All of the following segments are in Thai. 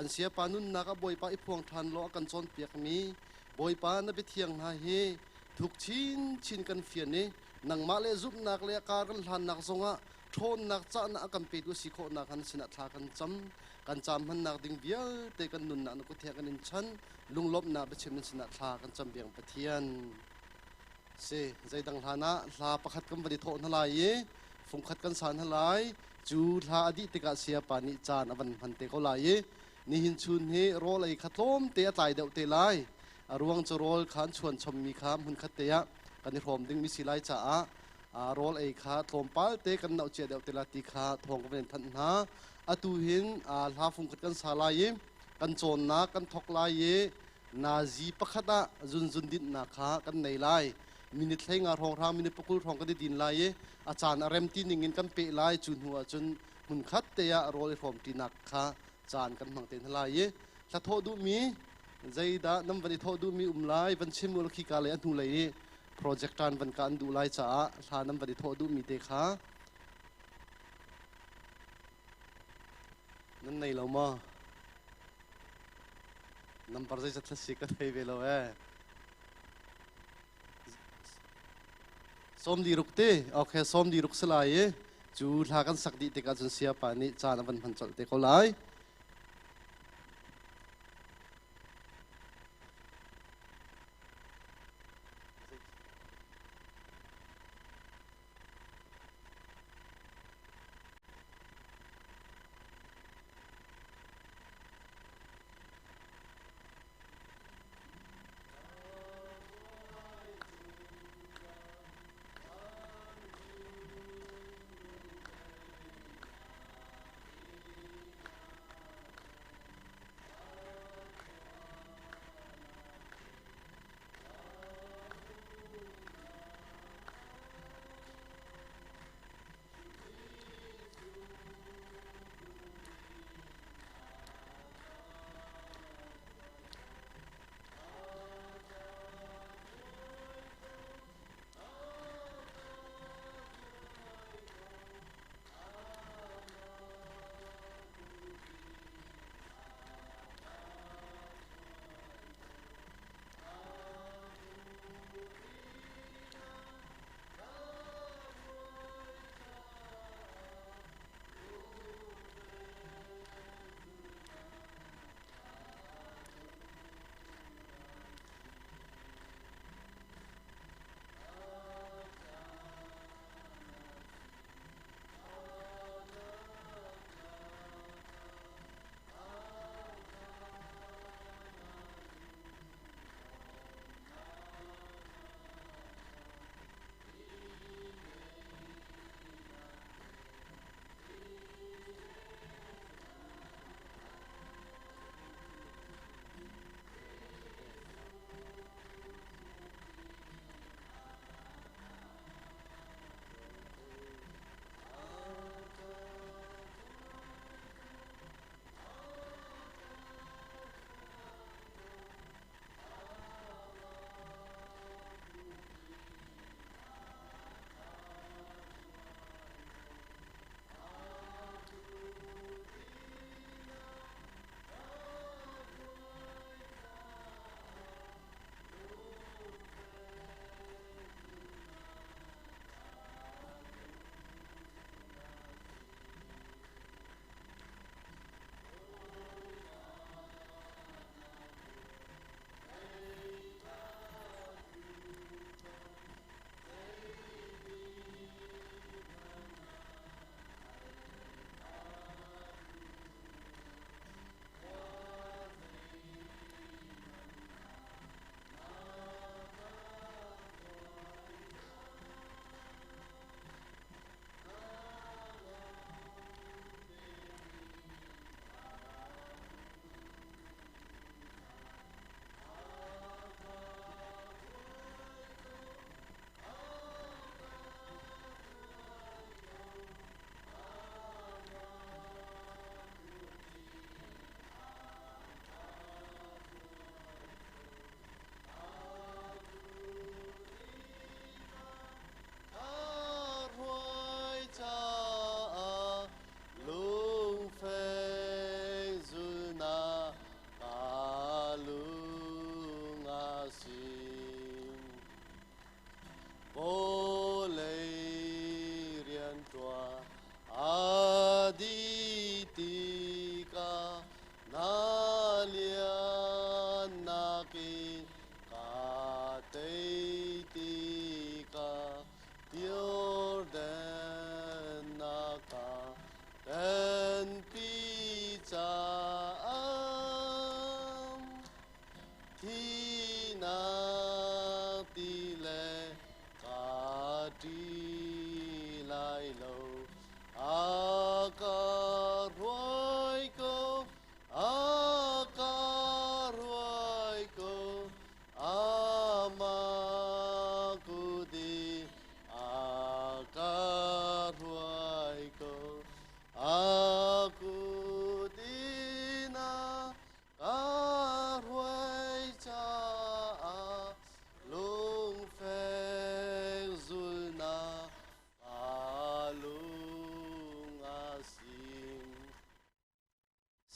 กันเสียปานุนนักบอยปาอิพวงทันล้อกันจนเปียกมีบอยปานะไปเที่ยงนาเฮทุกชินกันเฟียนนี้นังมาเลจุบนักเลการกันทันนักทรงะทนนักจ้านักกันไปดูสิโคนักกันสินักทากันจำมันนักดิ่งเบียเตกันนุนนักนุกเทียกันนินชันลุงลบนักไปเชื่อมันสินักทากันจำเบียงปะเทียนเสใจดังฐานะลาประคัดกันบริโภคทลายฟงคัดกันสารทลายจูลาอดีตกาเสียปานิจานอวันพันเตเขาลายนี่หินชุนเฮโรลไอขัดล้มเตะตายเดาเตลายรวงจะโรลขันชวนชมมีคำหุ่นขัดเตะกันนิพมดึงมิสิไลจ่าโรลไอขาทอมป้าเตะกันเอาเจเดาเตลาติขาทองกันเป็นทันหาอตูหินลาฟงคัดกันสาลายกันโจนนากันทอกลายนาจีประคัดจุนดินนาขากันในลายมินิทเลงารองรามินิปกุลรองกันดินลายอาจารย์เรมตีนิงินกันเปะลายจุนหัวจนหุ่นขัดเตะโรลฟอมตีนักขาจานกันมังเต็นทลายถ้าโทษดูมีใจดาน้ำวันที่โทษดูมีลายวันชิมุลคิกาเลยอันดูเลยโปรเจกต์การวันการดูลายจ้าถ้าน้ำวันที่โทษดูมีเตะขานั่นในเรามาน้ำปลาใจจัดทศิกันให้เวลาส้มดีรุกเตะโอเคส้มดีรุกสลายจูลากันสักดีเตะกันจนเสียปานี่จานวันพันจดเตะเขาไล่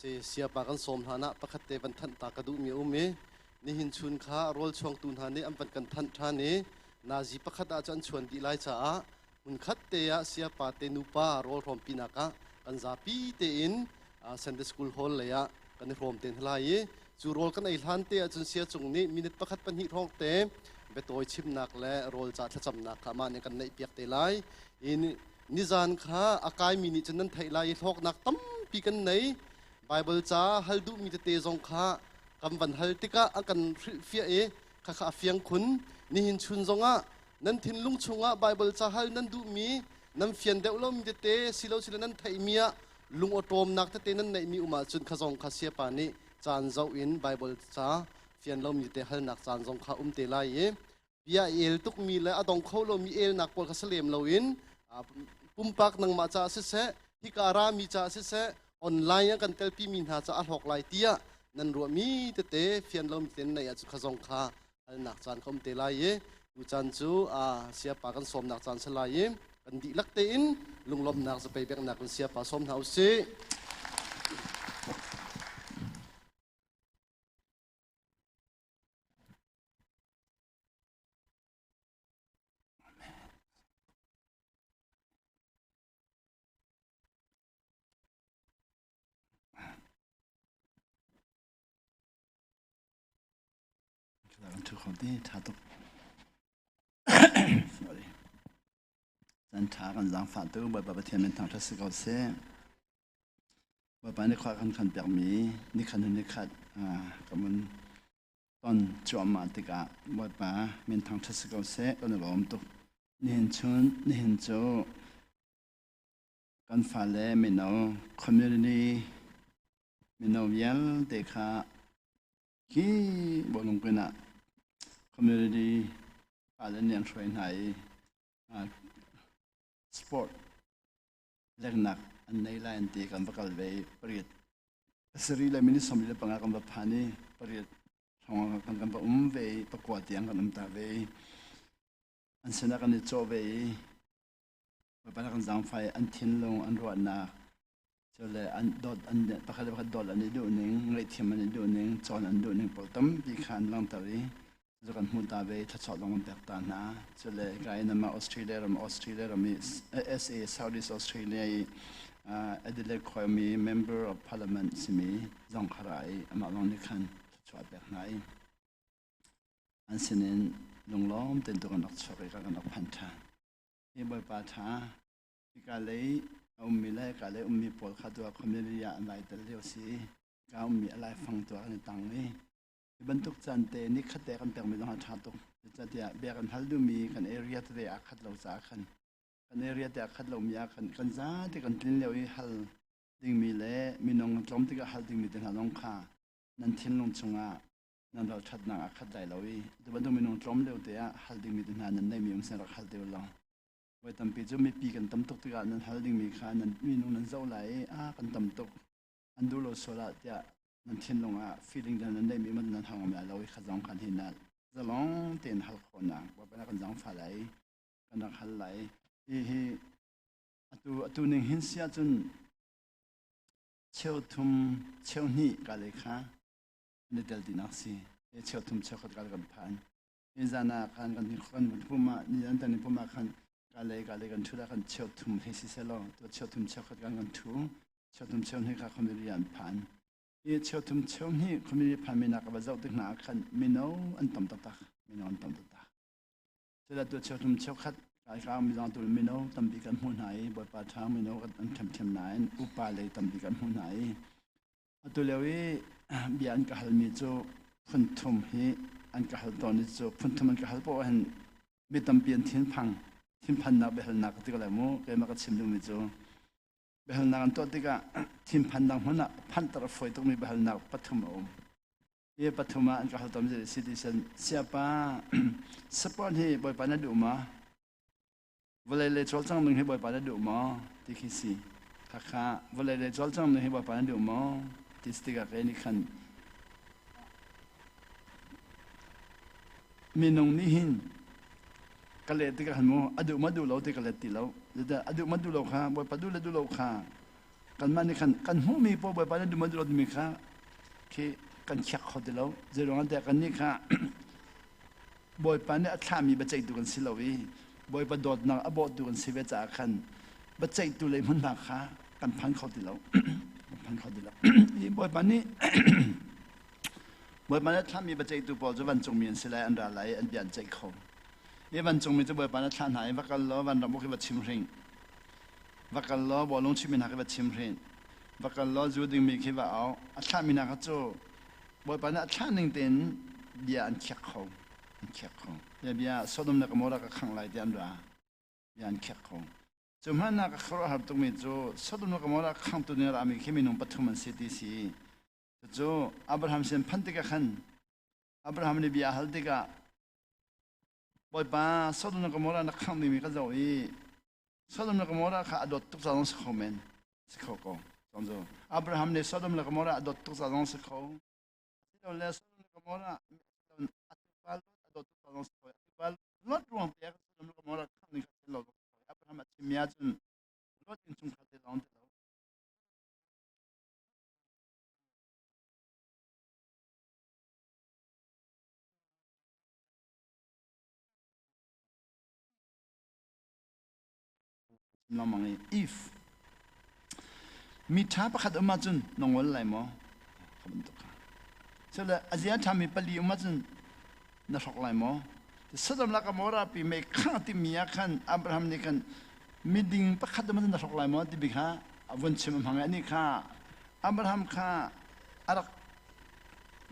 sia pa kan som hana pakhat te ban than ta kadu mi ume ni hin chun kha rol chong tun hane am pan kan than thane nazi pakhat a chan chuan di lai cha a hun khat te ya sia pa te nu pa rol rom pinaka kan za pi te in Sunday school hall le ya kan rom ten hlai chu rol kan ai hlan te a chun sia chung ni minute pakhat pan hi thong te betoi chim nak le rol cha thacham nak kha ma ne kan nei piak te lai in nizan kha akai mini chanan thai lai thok nak tam pi kan nei Bible cha haldu mi te zong kha kam van hal tika akan fia e kha kha fiang khun ni hin chun zonga nan thin lung chunga Bible cha hal nan du mi nam fian deuh lo mi te silo sila nan thai mia lung otom nak te nan nei mi uma chun kha zong kha sia pa ni chan zo in Bible cha fian lo mi te hal nak chan zong kha te lai e bia el tuk mi le adong kho lo mi el nak pol kha salem lo in pumpak nang ma cha se hi kara mi cha se online kan tel pi min ha cha a hok lai tia nan ro mi te fian lo mi ten nei a chu kha zong kha al nak chan khom te lai e u chan chu sia pa kan som nak chan sa lai e kan di lak te in lunglom nak sa pe bek nak kan sia pa som hau seทุกคนที่ท้าตุก sorry จันท้ากันจังฝาตู้บ่ประเทศเป็นทางทัศน์เก่าเสียบ่ปานนี้ข้อคันเปียกมีนี่คันนี่ขัดกับมันตอนจอมมาติกะบ่ปาเป็นทางทัศน์เก่าเสียก็นึกว่าตุกนี่เห็นชนนี่เห็นโจกันฝาแลไม่เอา community ไม่เอาเยลเด็กค่ะที่บ่ลงไปน่ะcommunity อะไรเนี่ยช่วยให้สปอร์ตเล็กนักอันในไลน์ที่กันประกาศไว้ประเดี๋ยวสิริและมินิสมิเลปังกันแบบพานี่ประเดี๋ยวทองกันแบบไว้ประกวดเตียงกันน้ำตาไว้อันเสนากันในโจไว้แบบปนกันจังไฟอันทิ้งลงอันรวดนักจะเลยอันดอดอันประกาศดอดอันนี้ดูหนึ่งเรทีมันนี้ดูหนึ่งจอนอันดูหนึ่งปกติปีขันลังตาไว้จะกันหุ่นตาเวทัชลงแบบตาหน้าจะเลยกายนั้นมาออสเตรเลียมี SA Southeast Australia Adelaide คอยมี Member of Parliament สิมีจงขรายมาลองนี่คันทัชแบบไหนอันเสนลงล้อมเต็มตัวกันนักสอบกันนักพันธะที่บ่อยป่าช้าที่กาเลยมีอะไรกาเลยมีปอลขัดตัวคอมมิวนิตี้อะไรแต่เลี้ยวสิกามีอะไรฟังตัวในตังนี้บรรทุกจันเตนิขัดแต่กันแต่ไม่ต้องหาชาตุกจะเดียเบียกันฮัลดูมีกันเอเรียที่อาคัดเราสาคันกันเอเรียที่อาคัดเรามีอาคันกันจ้าที่กันทิ้งเราอีฮัลดิ้งมีเล่มีน้องจอมที่ก็ฮัลดิ้งมีแต่หาน้องข้านั่นทิ้งลงชงนั่นเราชัดนักอาคัดใจเราอีแต่บรรทุกมีน้องจอมเร็วแต่ฮัลดิ้งมีแต่หานั่นได้มีองค์เสด็จฮัลเดียวเราไว้ตั้งปีจะมีปีกันตั้มตกที่กันนั้นฮัลดิ้งมีข้านั้นมีน้องนั้นเจ้าไหลกันตั้มตกอันดูโลโซละจะนั่นทิ้งลงfeeling นั้นได้มีมันนั่นทางมาเราขัดจังกันที่นั่นจะลองเตียนฮัลคนน่ะว่าเป็นกันจังฝ่ายไหลกันนักฮัลไหลตัวหนึ่งหินเสียจนเชี่ยวทุ่มเชี่ยวนี่กันเลยค่ะในเดลตินักสิเชี่ยวทุ่มเชี่ยวขัดกันผ่านนี่จานากันที่คนผู้มานี่อันนั้นผู้มากันกันทุระกันเชี่ยวทุ่มให้สิเซลล์ตัวเชี่ยวทุ่มเชี่ยวขัดกันทุเชี่ยวทุ่มเชี่ยวนี่ค่ะคนเรียนผ่านเชี่ยวทุ่มเชี่ยวนี่คนมีผ่านมีนักว่าเจ้าตึกหนาขันมีน้องอันต่ำตักมีน้องต่ำตักเสร็จแล้วตัวเชี่ยวทุ่มเชี่ยวขัดการมีน้องตัวมีน้องต่ำปีกันหัวไหนบทปาทางมีน้องอันเข็มไหนอุปาเลยต่ำปีกันหัวไหนตัวเลี้ยวเบียนกับฮัลมีโจพุ่นทุ่มให้อันกับฮัลตอนนี้โจพุ่นทุ่มอันกับฮัลโปอันมีต่ำเปลี่ยนทิ้งพันนักเบลนักที่ก็เลยโม่เกมก็ชิมดูมีโจเบลนักตัวที่ก็ทิ้งพันนักหัวหน้าพันตระฝอยต้องมีเบลนักปัทุมปัทุมอันกับฮัลตอนนี้ซิติเซนเสียป้าสปอนให้บ่อยปานัดดูมาเวลาเลยจอลจังมึงให้บ่อยปานัดดูมาที่คิดสิค่ะเวลาเลยจอลจังมึงให้บ่อยปานัดดูมาที่สติกาเรนิคันมีน้องนี่หินกะเลติกาหันโมอดูมาดูเราติกาเลติเราแต่อดูมาดูเราค่ะบ่อยปาดูเลดูเราค่ะ กันมันนี่กันหูมีพอบ่อยปานนั้นดูมันรถมีค่ะคือกันเช็คเขาเดียวจะลองแต่กันนี่ค่ะบ่อยปานนี้อัตรามีบัจจัยดูกันสิลวีบ่อยปานโดดนักอบดูกันสิเวจ่าขันบัจจัยดูเลยมันมาค่ะกันพันเขาเดียวพันเขาเดียวนี่บ่อยปานนี้บ่อยปานนี้ถ้ามีบัจจัยดูพอจะวันจงมีอันสิไลอันดาไลอันเปลี่ยนใจเขานี่วันจงมีจะบ่อยปานนี้ท่านหายว่ากันล้อวันเราไม่เคยบัดชิมเร่งว่ากันล้อบอลงชิมินาเคยบัดชิมเร่งว่ากันล้อจูดึงมีเคยว่าเอาอัตรามีนาเขาโจบ่อยปานนี้อัตราหนึ่งเต็นเบียอันเช็คเขาเช็คเขาเบียสดมนักโมระก็ขังไหลเดียนว่าเบียอันเช็คเขาจนมันนักขรหับตรงนี้จูสดมนักโมระขังตัวนี้รามีเคมีนุ่มปัทมันสิทีสีจูอับราฮัมเซนพันติกะขันอับราฮัมนี่เบียฮัลติกะบ่อยปานสดมนักโมระนักขังนี่มีก็จะอีสดมนักโมระข้าอดตุกซาลงสเขาเมนสเขาก็จงจูอับราฮัมนี่สดมนักโมระอดตุกซาลงสเขาที่เราเลี้ยสดมนักโมระลดรวมเปียกสมรภูมิรักขันนี่ก็ลดอับราฮัมชิมยาจนลดอินชุมขัดเดลองเดลน้องมังอีifมีท้าประคัดออกมาจนน้องวันไหลมั้งขบันตุกะเสร็จแล้วอาเซียนทำมีปลีออกมาจนน่าสกไหลมั้งสดมลักมอราปีไม่ข้างที่มีอาคันอับราฮัมนี่กันมีดิ่งประคัดมันน่าสกไหลมั้งที่บิค่ะวันชิมหังอันนี้ค่ะอับราฮัมค่ะอะไร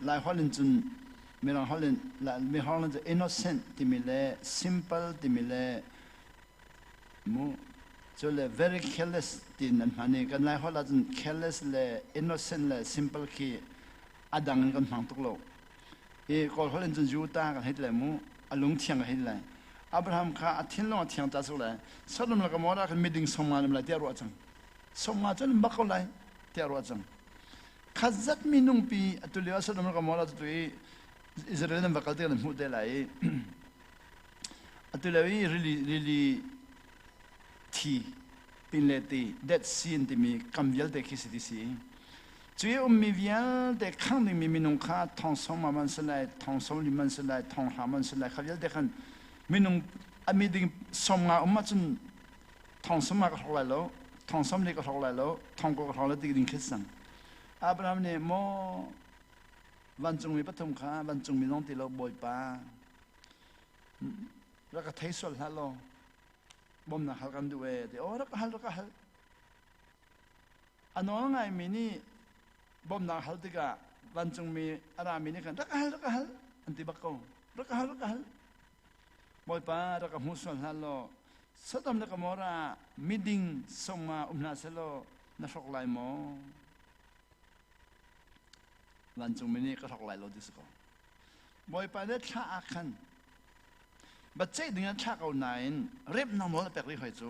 หลายฮอลเลนจนมีหลายฮอลเลนมีฮอลเลนจะ innocent ที่มีเล่ simple ที่มีเล่มูจะเล่ very careless ที่นั่นมันนี่กันหลายฮอลเลนจน careless เล่ innocent เล่ simple ที่อดังกันฟังตุกโลก็ฮอลเลนจนยูตากันให้เลยมูอารมณ์เที่ยงกันให้เลยอับราฮัมข้าอาทิตย์ลงเที่ยงตาสุดเลยสดมลักมอรากันมีดิ่งสมงานเลยเที่ยวรัวจังสมงานจนบักเลยเที่ยวรัวจังข้าจัดมีนุ่งปีตุลีว่าสดมลักมอราตุลีอิสราเอลนั้นบักเที่ยวนั้นพูดได้เลยตุลีว่า really ที่เป็นเลตีเด็ดซีนที่มีคำเยลเด็กสิทธิสีจุยมีเวียนเด็กข้างหนึ่งมีนุ่งข้าทองสมมันสลายทองสมลิมันสลายทองหามันสลายข้าเยลเด็กขันมีนุ่งมีดิ่งสมงามาจนทองสมมาก็ทอกไหลแล้วทองสมเล็กก็ทอกไหลแล้วทองก็ทอกแล้วดิ่งขึ้นสั่งอับราฮัมเนี่ยโมวันจงมีปฐมข้าวันจงมีน้องตีเราบ่อยป้าแล้วก็ไทยสวดฮัลโหลบ่มนักฮัลกันด้วยเดี๋ยวแล้วก็ฮัลอันนั้นไงมีนี่บ่มนักฮัลติกะวันจงมีอารามีนี่กันแล้วก็ฮัลอันที่บักกงแล้วก็ฮัลบ่อยป้าแล้วก็มุสลิมฮัลโหลสดมแล้วก็มอรามีดิ่งสมมานาเซโลนักสกไลโมวันจงมีนี่ก็สกไลโลดิสโกบ่อยป้าได้ชาอาคันบัดเจดึงชาเอาไหนเรียบน้องมอลแปลกเลยหอยจู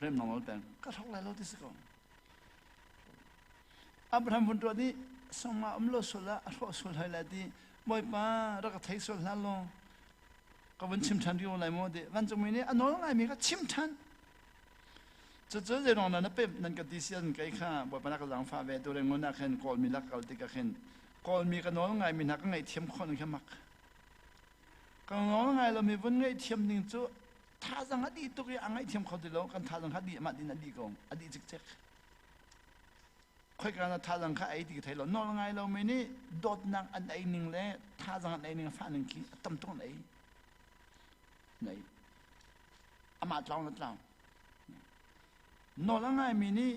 เรียบน้องมอลแปลกก็สกไลโลดิสโกอับราฮัมบุญตัวนี้สมมาโลสุละอัลสุลไฮลาดีบ่อยป้าแล้วก็ไทยสุลฮัลโลก็วันชิมทันที่อะไรโมเดวันจงมีนี่อันนั้นไงมีก็ชิมทันจะเจอเรื่องนั้นเป็นนั่นก็ดิเซียนไกลข้าบ่อยป้านักหลังฟ้าเวตัวเรื่องนั้นเห็นกอลมีลักกอลติกะเห็นกอลมีกันนั้นไงมีนักไงเทียมคนแค่มักกันนั้นไงเรามีวันไงเทียมหนึ่งจู่ท่าสังหดีตัวยังไงเทียมเขาดีแล้วกันท่าสังหดีมาดีนั่นดีกงอดีจิกเจ๊กค่อยการท่าสังหไอ้ที่ไทยเราโน้นไงเราไม่นี่โดดนังอันไอ้หนึ่งเลยท่าสังอันไอ้หนึ่งฟ้าหนึ่งขี้ตั้มต้นไอ้ไหนอามาตรองนั่นเราโน้นไงมีนี่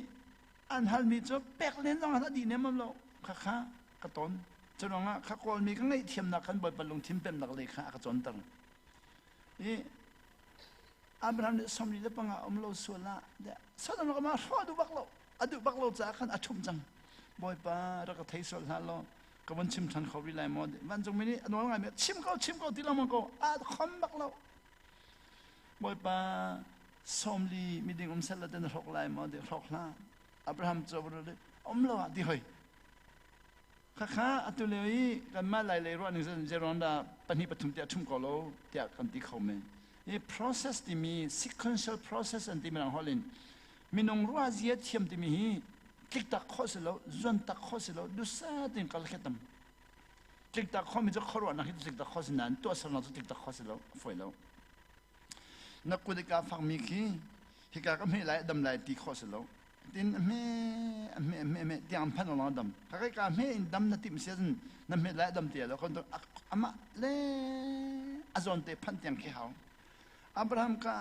อันฮัลมีจะแปลกเล่นสังหดีเนี่ยมันเราข้ากระต้นจะลองอ่ะข้ากอลมีข้างในเทียมนักขันบ่อยบรรลุทิมเป็นนักเลยข้ากระต้นตั้งนี่อับราฮัมเนี่ยสมัยเด็กปังอาเราส่วนละเดี๋ยวสัตว์เราก็มาฟ้าดูบักเราจากขันอาชุ่มจังบ่อยป้าเราก็ไทยส่วนละเราก็วันชิมทันเขาวิไลหมดวันจงมีนี่อันนั้นไงมีชิมเขาที่เรามันก็คอมบักเราบ่อยป้าสมัยมีดิ่งเสร็จแล้วเดินรกไลหมดรกละอับราฮัมจะบอกเลยเราดีเหรอข้าอัตุเลย์กันมาหลายวันนึงจะรอนดาปัญหาปฐุมเดียทุ่มก่อโลเดียกันที่เขาเมนี่ process ที่มี sequential process อันที่มันฮอลลิน มีนงรัวเสียเทียมที่มีคลิกตักข้อสิโลจนตักข้อสิโลดูซาติงกัลเขตัมคลิกตักข้อมีจะขรวนักที่คลิกตักข้อสินั้นตัวสนองจะคลิกตักข้อสิโลฝอยโลนักกุฎกาฟังมีขี้ฮิกาก็ไม่ไหลดำไหลตีข้อสิโลดินเม่ที่อัมพันธ์เราดำถ้าใครการเม่ดำนั่นที่มันเสียนนั่นไม่ไหลดำเตียแล้วคนต้องอามาเล่อาจารย์เตพันที่ยังขี้เขาอับราฮัมก็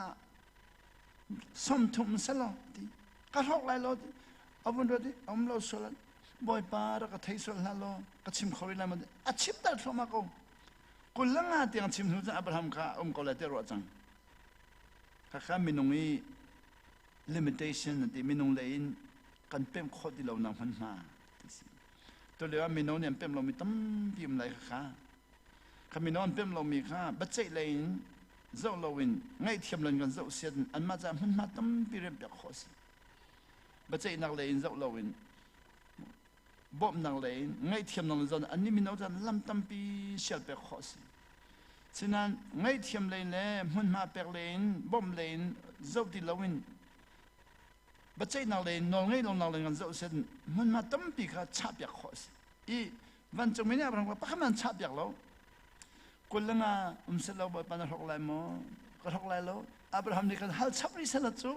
สมทุมเสลที่ก็ทอกไหลโลที่อาบุญรดิอมโลสุลันบอยปาร์ก็ไทยสุลันโลก็ชิมขริลามันอาชิมตัดสมาโกกุลงาที่ยังชิมหูจังอับราฮัมก็ก็เลยเตะรัวจังข้ามีนงอี limitation ที่มีนงเลยกันเป็นข้อที่เรานำมันมาตัวเรียกว่ามีนงเนี่ยเป็นเรามีตั้มพิมพ์อะไรข้ามีนงเป็นเรามีข้าบัจเจเลยเจ้าเราวินไงเทียมเล่นกันเจ้าเสียนอันมาจากมันมาตั้มพิเรมเปียกข้อสิบัจเจนักเลยเจ้าเราวินบ่มนักเลยไงเทียมนักเลยเจ้าอันนี้มีนงจะลำตั้มปีเชียลเปียกข้อสิฉะนั้นไงเทียมเลยเนี่ยมันมาเปียกเลยบ่มเลยเจ้าที่เราวินบัจเจนักเลยนองไงลงนักเลยกันเจ้าเสียนมันมาตั้มปีข้าชาเปียกข้อสิอีวันจงไม่เนี่ยบางคนปักมันชาเปียกเรากุลงาเสร็จแล้วไปปนทอกไลมก็ทอกไลแล้วอับราฮัมนี่ก็ฮัลชับริเสร็จจู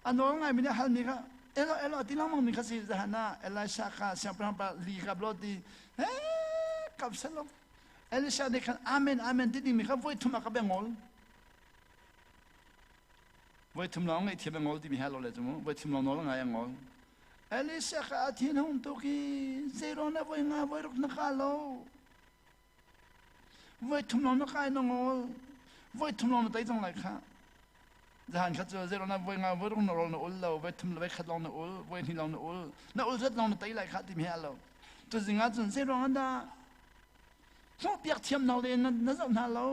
อันนั้นไงไม่ได้ฮัลนี่ก็เอลที่น้องมันมีข้าศึกทหารเอลชาข้าเสียงพระพระลีกับรถดีเฮ้กับเสร็จแล้วเอลชาเด็กอาเมนอาเมนที่นี่มีข้าไว้ทุ่มกับเบงอลไว้ทุ่มน้องไอ้ที่เบงอลที่มีฮัลโหลเลยจูไว้ทุ่มน้องน้องไงยังอลเอลชาข้าที่น้องตุกี้เซโรน่าไว้งาไว้รุกนักข่าวไว้ทุ่มน้องนักข่าวน้องอลไว้ทุ่มน้องนักไต่จังไรค่ะจะหันขัดเจอเรื่องนั้นไว้งานไว้รุ่งนรกนอุลเราไว้ทุ่มไว้ขัดลองนอุลไว้ที่ลองนอุลจัดลองนไต่ไรค่ะที่มีอะไรตัวสิ่งนั้นจนเรื่องนั้นได้หัวเปียกเทียมนเลยนั่นจะน่าเรา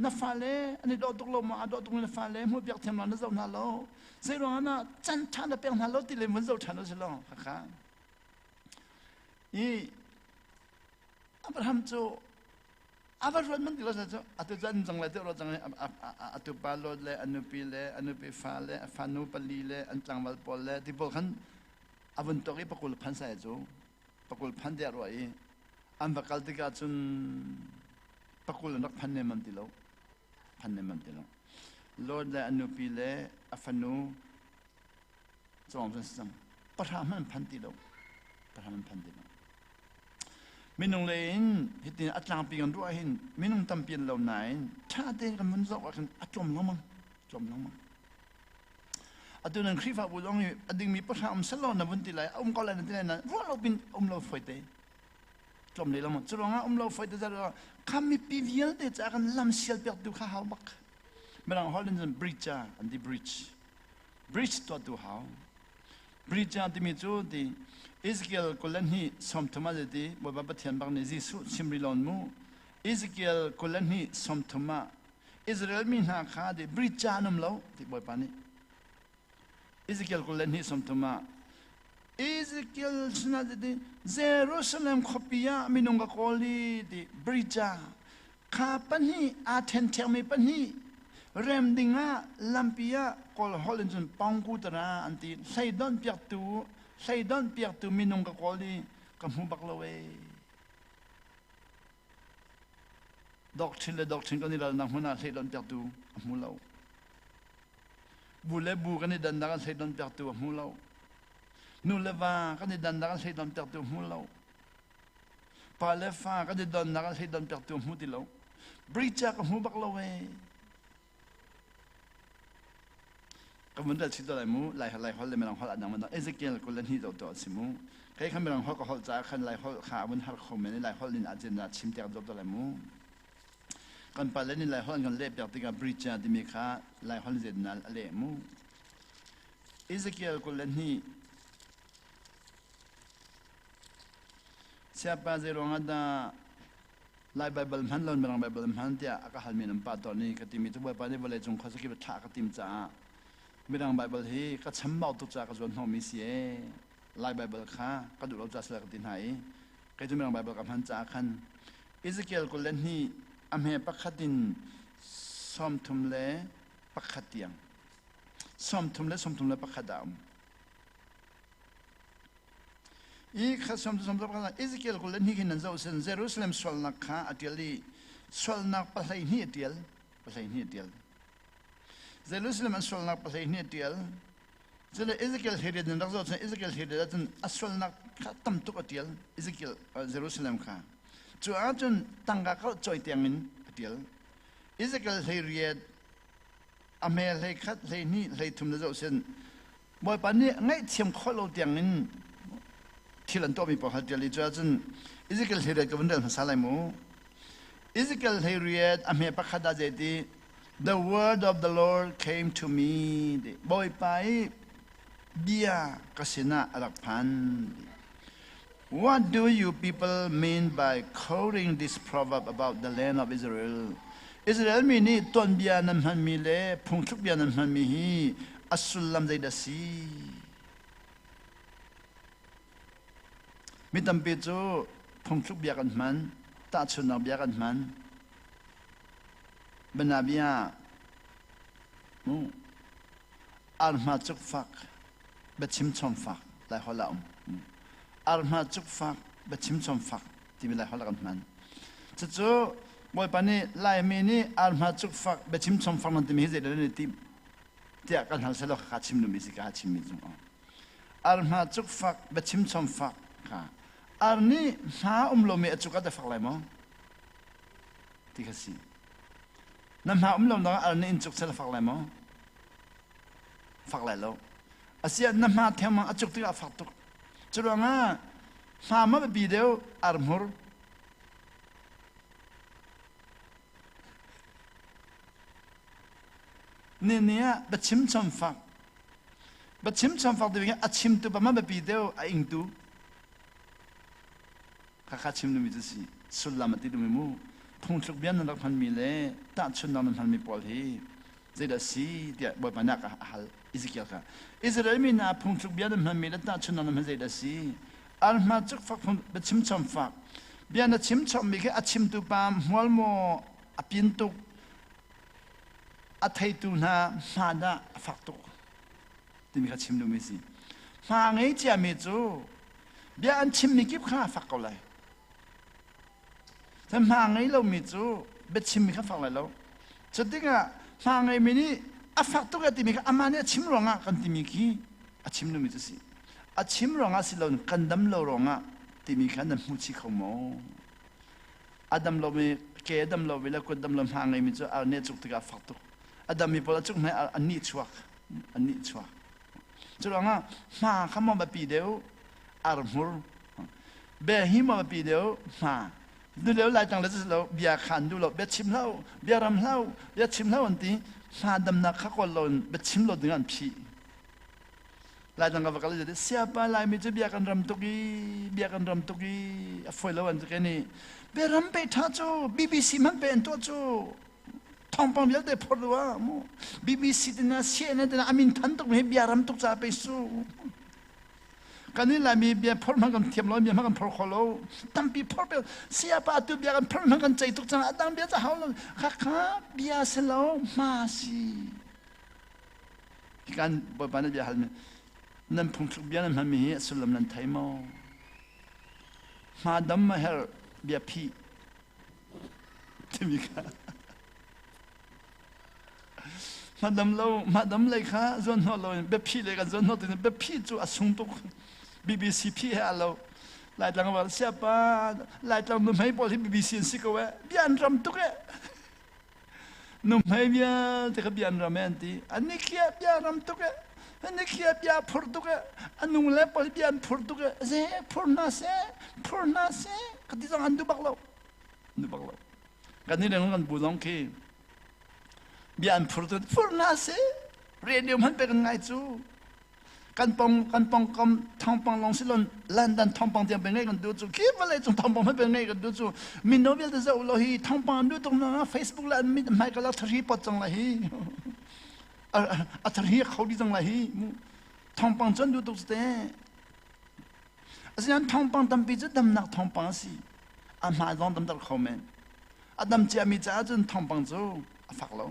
น่าฟ้าเลยอันนี้ดอกตุกลมดอกตุกน่าฟ้าเลยหัวเปียกเทียมนั่นจะน่าเราเรื่องนั้นจันทร์น่ะเปียกน่าเราที่เลยมันจะฉันรู้สึกหรอค่ะนี่อับราฮัมจูอาบรมันที่เราจะอัตุจันจังเลยที่เราจังเลยอัตุปาโลเลยอนุปีเลยอนุปีฟ้าเลยฟานุปลีเลยอันจังวัลปอลเลยที่บอกขันอาบุญตัวนี้ปกุลพันใส่จูปกุลพันเดียร์ไว้อันปกัลติกาจุนปกุลนักพันเนมันที่เราพันเนมันที่เราโลเลยอนุปีเลยฟานุจอมสังปะทามันพันที่เราปะทามันพันที่เรามินงเลยฮิตินอัตลางปีกันด้วยหินมินงตั้มเปลี่ยนเหล่าไหนถ้าเดินกันมันจะว่ากันอัดจมลงมั้งจมลงมั้งอัดตัวนั้นคริฟ้าบุญลงนี่อัดดึงมีประชาสลอนนะบุญที่ไรก็เลยนั่นที่ไรนั่นว่าเราเป็นเราไฟเตะจมเลยละมั้งจะลองเราไฟเตะจะว่าคำมีปีเวียนเตะจะกันลำเสียเปียกดูข้าวบักเมื่อเราฮอลเลนด์บริดจ์อันที่บริดจ์ตัวดูข้าวบริดจ์ที่มีจุดที่อิสเกียลคนนั้นที่สมทมาเดีบ่บับเทียนบางในจิสุชิมริลอนมูอิสเกียลคนนั้นที่สมทมาอิสราเอลมีนาคาดีบริจานุมเลาที่บ่อยปานี่อิสเกียลคนนั้นที่สมทมาอิสเกียลชนะดีเยรูซาเล็มขบียามินุงกะโคลีดีบริจาข้าปันนี่อาเทนเทมีปันนี่เริ่มดิ่งะลัมปียากอลฮอลเลนจนปองกูตระอันที่ใส่ดอนเปียกตูใส่ดอนเปียกตัวมินงกะกอลีกับหูบักละเวdoctrineกันนี่เราหนักหัวหน้าใส่ดอนเปียกตัวหูเราบูกันนี่ดันดักันใส่ดอนเปียกตัวหูเรานูเลวากันนี่ดันดักันใส่ดอนเปียกตัวหูเราปาเลฟ้ากันนี่ดันดักันใส่ดอนเปียกตัวหูที่เราบริจาคกับหูบักละเวก็มันจะชิดอะไรมูไล่ฮอลเลยไม่ลองฮอลอันนั้นมันเอเซเกียลคนเล่นที่ตัวสิมูใครเขาไม่ลองฮอลก็ฮอลจ้าขันไล่ฮอลขาบนฮอลคอมเมนต์ไล่ฮอลลินอาเจนดาชิมเตียกตัวอะไรมูกันไปเล่นนี่ไล่ฮอลกันเล็บจากที่กับบริจาที่มีค่าไล่ฮอลเจนนัลเล่มูเอเซเกียลคนเล่นที่เสียป้าเจรองอันดาไล่ไบเบิลมันลอนไม่ลองไบเบิลมันเดียอากาศมีน้ำปลาตอนนี้ก็ที่มีตัวไปนี่วันเลยจงข้อสกิบถากติมจ้าไม่ดังไบเบิลที่ก็ชั้นเบาตุกจากกระทรวงทองมีเสียไล่ไบเบิลข้าก็ดูเราจะสลักตินไหก็จะไม่ดังไบเบิลกับพันจากขันอิสเกียลคนเล่นที่อเมริปักขัดินซ้อมทุ่มเล่ปักขัดเตียงซ้อมทุ่มเล่ปักขัดดาว อีข้าสมสมรับกันเอเซเคียลคนเล่นนี่กินนั่นจะอุเซนเยรูซาเล็มสวลนักข้าอัตลีสวลนักภาษาอินเดียภาษาอินเดียเยรูซาเล็มสวลนักภาษาอินเดียจะเลยเอเซเคียลเฮเดนนักจะอุเซนเอเซเคียลเฮเดนอัสวลนักข้าตั้มตุกอัตลีเอเซเคียลเยรูซาเล็มข้าจู่อาจนตั้งก้าวจอยเตียงอินอัตลีเอเซเคียลเฮเรียดอเมริกาเฮนี่เฮทุมนั่นจะอุเซนบ่อยปานนี้ไงเทียมข้อเราเตียงอินที่หลังตัวมีปัญหาเดียวเลยจ้าจนอิสราเอลเฮเรียดกับวันเดิมภาษาอะไรมั้งอิสราเอลเฮเรียดอเมริกาขัดใจดี The word of the Lord came to me บ่อยไปเบียกสินะรักพัน What do you people mean by quoting this proverb about the land of Israel อิสราเอลมีนี่ต้นเบียนั้นมันมีเล่พุงทุกเบียนั้นมันมีฮีอัสสุลลัมใจดัสีมิตรปิจูพงชุกเบียกันมันตาชุนนักเบียกันมันบรรดาเบียอาร์มาจุกฟักเบ็ดชิมชมฟักหลายคนละอาร์มาจุกฟักเบ็ดชิมชมฟักที่มีหลายคนละกันมันจู่บ่อยปานนี้ลายมีนี่อาร์มาจุกฟักเบ็ดชิมชมฟักนั่นที่มีเหตุเรื่องนี้ที่กันหันเสลอขาชิมนุ่มสิขาชิมมิจุอาร์มาจุกฟักเบ็ดชิมชมฟักค่ะอันนี้หาลมมีจุกัดฝักเลยมั้งที่เขาสินั่นหาลมตรงอันนี้จุกเสร็จฝักเลยมั้งฝักเลยแล้วอาเซียนนั่นหาเทียมมันจุกที่ฝักตุกจุดว่าหามาเป็นปีเดียวอาร์มฮ์เนี่ยบัดชิมชมฝักบัดชิมชมฝักตัวเองอัดชิมตัวประมาณเป็นปีเดียวอิงตัวข้าชิมดูมิจุสิสุลลามัติดูมิมูพงชุกเบียนนักพันมีเล่ตัดชุนนักพันมีปอลฮีเจดสีเดียบอยปานักฮัลอิสกิลค่ะอิสราเอลมีนาพงชุกเบียนนักพันมีเล่ตัดชุนนักพันเจดสีอัลมาจุกฟักเป็นชิมชมฟักเบียนชิมชมมีแค่อัดชิมตุปามหัวโมอปินตุกอัดไทตุนามาดาฟักตุกที่มีแค่ชิมดูมิสิมาไงเจ้ามิจูเบียนชิมมีกิบข้าฟักเขาเลยแต่มาไงเรามีจูเบ็ดชิมมีข้าฟังอะไรแล้วจุดที่ก็มาไงมีนี่อาฟักตุกติมีข้าอามาเนี่ยชิมร้องอ่ะกันติมีขี้อาชิมเรามีจุสิอาชิมร้องอ่ะสิเรากันดำเราร้องอ่ะติมีข้านั่นมุชิเขาโมอาดำเรามีเกดำเราเวลาคนดำเรามาไงมีจูอาเนี่ยจุกที่ก็ฟักตุกอาดำมีพอละจุกไหนอันนี้ชัวอันนี้ชัวจุดร้องอ่ะมาข้ามมาปีเดียวอาร์มูร์เบหิมาปีเดียวมาดูแล้วลายจังเลยจะเราเบียขันดูเราเบียชิมเหล้าเบียรำเหล้าเบียชิมเหล้าอันที่มาดำนักข้าคนเราเบียชิมเราดึงอันพี่ลายจังก็ว่ากันเลยจะ siapa ลายมีจะเบียกันรำตุกีเบียกันรำตุกีฝอยเราอันที่นี่เบียรำไปท่าจู BBC มันเป็นตัวจูท้องปังเบียได้พอรู้ว่ามู BBC ที่น่าเสียเนี่ยแต่อามินทันตุกให้เบียรำตุกจะไปสู้กันนี่แหละมีเบียร์พอมันกันเทียมร้อยเบียร์มันกันพอขอโลตั้งปีพอเบียร์เสียป้าตัวเบียร์กันพอมันกันใจตุกจังตั้งเบียร์จะหาเลยข้าเบียร์เสร็จแล้วมาสิการบ่อยปานนี้เบียร์หันนั่นพุ่งทุกเบียร์นั่นมันมีสุลมนั่นไทยมั้งมาดำมาเฮลเบียร์พี่ที่มีค่ะมาดำเลยค่ะส่วนหัวเราเบียร์พี่เลยกันส่วนหัวตัวนี้เบียร์พี่จู่อสุงตุกBBC พี่ให้เราหลายจังว่าเสียป้าหลายจังนุ่มให้พอที่ BBC สิกว่าเบียนรำตุกเอนุ่มให้เบียแต่ก็เบียนรำเองที่อันนี้เขียเบียนรำตุกเออันนี้เขียเบียนพูดตุกเออันนุ่มเล็บพอที่เบียนพูดตุกเอเซ่พูดน่าเซ่ก็ที่ต้องอันดูบักเรากันนี่เรื่องกันบุญลงคีเบียนพูดน่าเซ่เรียนเดียวมันเป็นไงจูกันปองท้องปองลงสิลนลันดันท้องปองเตียงเป็นไงกันดูจูคิดว่าอะไรจงท้องปองไม่เป็นไงกันดูจูมินโนเวลจะเอาเลยท้องปองดูตรงนั้นเฟซบุ๊กแล้วมิดไม่ก็แล้วทรีปจังเลยทรีเขาดีจังเลยท้องปองจนดูตรงสเตอาศัยท้องปองตั้มปีจะดำนักท้องปองสิอามาลองดำตัดเขาเมนอาดำเจ้ามีจ้าจนท้องปองจูฝักเรา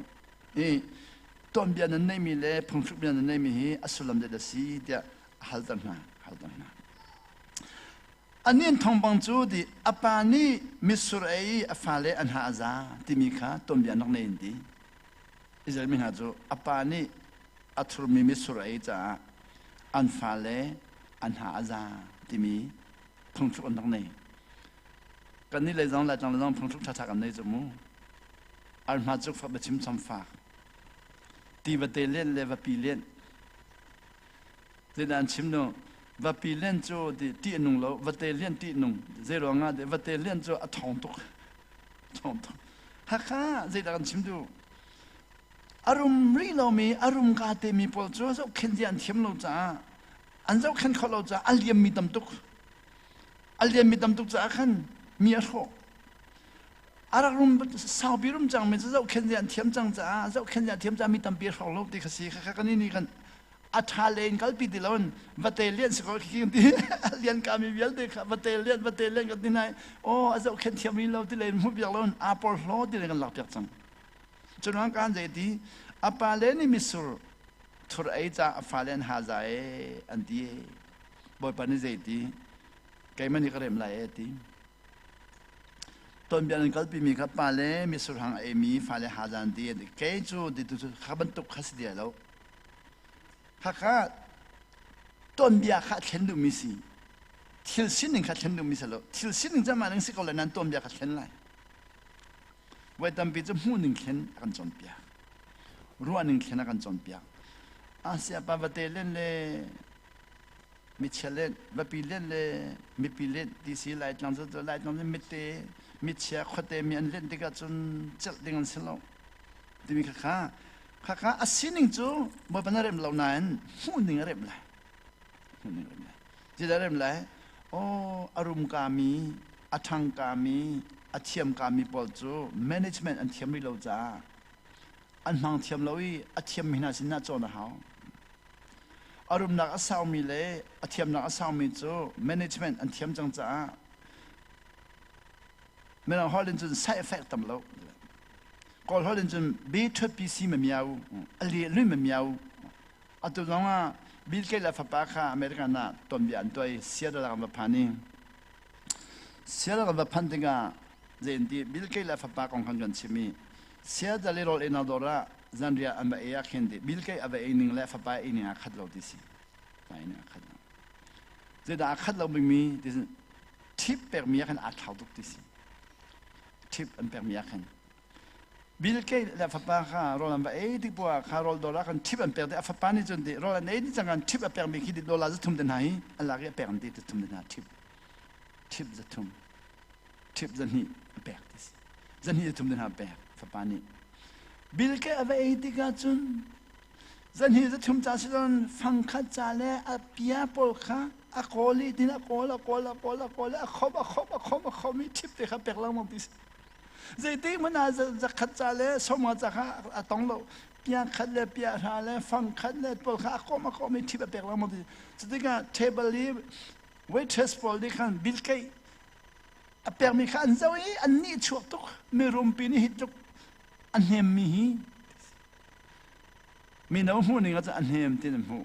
ต้นเบียนนั้นไม่มีเลยพงชุกเบียนนั้นไม่มีอัศลมเดดสีเดียฮัลตันนา อันนี้ทองบังจูดิอปานี่มิสุรัยอฟาเลอันหาซาที่มีข้าต้นเบียนนักเนนดีอิสราเอลมีหาจูอปานี่อัตรุมีมิสุรัยจ้าอันฟาเลอันหาซาที่มีพงชุกอันนักเนกันนี่เลยจังเลยจังเลยจังพงชุกทักกันในจมูกอันมาจุกฝักแบบชิมซ้ำฝากตีบัดเตเลนเลวปีเลนเดินอันชิมโนว่าปีเล่นโจดีตีนุ่งแล้วว่าเตเล่นตีนุ่งเจรองาเดว่าเตเล่นโจอัฐองตุกฮักข้าเจดักันชิมดูอารมณ์รีเรามีอารมณ์กาเตมีพอลโจเจ้าเข็นยันเทียมเราจ้าอันเจ้าเข็นเขาเราจ้าอัลเลียมมีตำตุกอัลเลียมมีตำตุกจ้าขันมีอะไรอารมณ์สาวบิรุมจังมันเจ้าเข็นยันเทียมจังจ้าเจ้าเข็นยันเทียมจ้ามีตำเปียเขาเราตีขสีข้ากันนี่กันอัฐาเลนกัลปิดแล้ววัตเตเลียนสกอตคิงที่เลียนกามีเวลเด็กวัตเตเลียนกันที่ไหนโอ้อาจจะเข็นเทียมนี้เราที่เลนมุบอย่างเราอาปอลโลที่เลนกันหลักจังจนวันการใจดีอาปาเลนี่มิสุรทุรไอจ้าฟาเลนฮาใจอันดีบอยปานิใจดีแกมันนี่ก็เริ่มไล่ดีตอนเบียนกัลปิมีครับปาเลมิสุรหังเอมีฟาเลฮาจันดีแกจูดิตุขับรรทุกขัสเดียแล้วข้าต้นเบียร์ข้าเข็นดูมิสิทิลสินหนึ่งข้าเข็นดูมิสิแล้วทิลสินหนึ่งจะมาหนังสิกเอาเลยนั้นต้นเบียร์ข้าเข็นไรไว้ตามปีจะหูหนึ่งเข็นกันจนเบียร์รัวหนึ่งเข็นกันจนเบียร์อาเซียปาวัตเตเล่นเลยมิเชลเล่นวัปีเล่นเลยมิปีเล่นดีสีไลท์นั่งจะไลท์นั่งมิเตมิเชียขวดเตมีอันเล่นที่ก็จนเจ็ดดิ่งกันสิแล้วที่มีข้าอาศินิงจูบ่เป็นอะไรเหล่านั้นหูหนึ่งอะไรเลยจะได้อะไรเลยโอ้อารมณ์กามีอัฐังกามีอัเทียมกามีปอลจู management อันเทียมเราจ้าอันมังเทียมเราอีอัเทียมมินาสินาโจนะฮาวอารมณ์นักอาสาวมีเลยอัเทียมนักอาสาวมีจู management อันเทียมจังจ้าไม่ต้องฮอลเลนจน side effect ตำเราก็เขาเดินจนบีทปีซีมันมีเอาอะไรลื่นมันมีเอาอัตุน้องอ่ะบิลเกลฟ้าปากค่ะอเมริกันน่ะตอนเบียนตัวเสียดแล้วกันแบบพันนี่เสียดแล้วกันแบบพันติงอ่ะเจนที่บิลเกลฟ้าปากของคนกันชิมีเสียดแล้วเอ็นอดอระจันเรียอันแบบเอียขันดิบิลเกลอันแบบเอ็นิงแล้วฟ้าปากเอ็นิงอ่ะขัดเราดิสิไปเนี่ยขัดเราเจนอ่ะขัดเราไม่มีดิสิทิปเปิดมีกันอัดเขาทุกดิสิทิปอันเปิดมีกันบิลเกตและฟ้าปาค่ะโรลันว่าที่พวกข้ารอลดอลลาร์กันทิปอันเปิดแต่ฟ้าปานี่จนที่โรลันที่จังกันทิปอันเปิดมีคิดดอลลาร์จะทุ่มเดินไหนอะไรก็เปิดอันที่จะทุ่มเดินหาทิปจะทุ่มทิปจะนี่เปิดดิจะนี่จะทุ่มเดินหาเปิดฟ้าปานี่บิลเกตว่าที่กันจนจะนี่จะทุ่มจ่าสิลอนฟังขัดจ่าเล่อพิยาปอลค่ะอโคลีที่นักโคลขบมีทิปที่เขาเปิดแล้วมันดิใจที่มันอาจจะขัดใจเลยสมมติจะข้าต้องเราเปียขัดเลยเปียหาเลยฟังขัดเลยปลข้าก็ไม่ที่แบบเปิดแล้วมันจะที่กันเทเบิลลีเวทเทสปอลที่กันบิลเกย์เปิดมีขันเจ้าอันนี้ช่วยตุกไม่รวมปีนี้ฮิตตุกอันเฮมมีน้องหูนี่ก็จะอันเฮมที่นั่นหู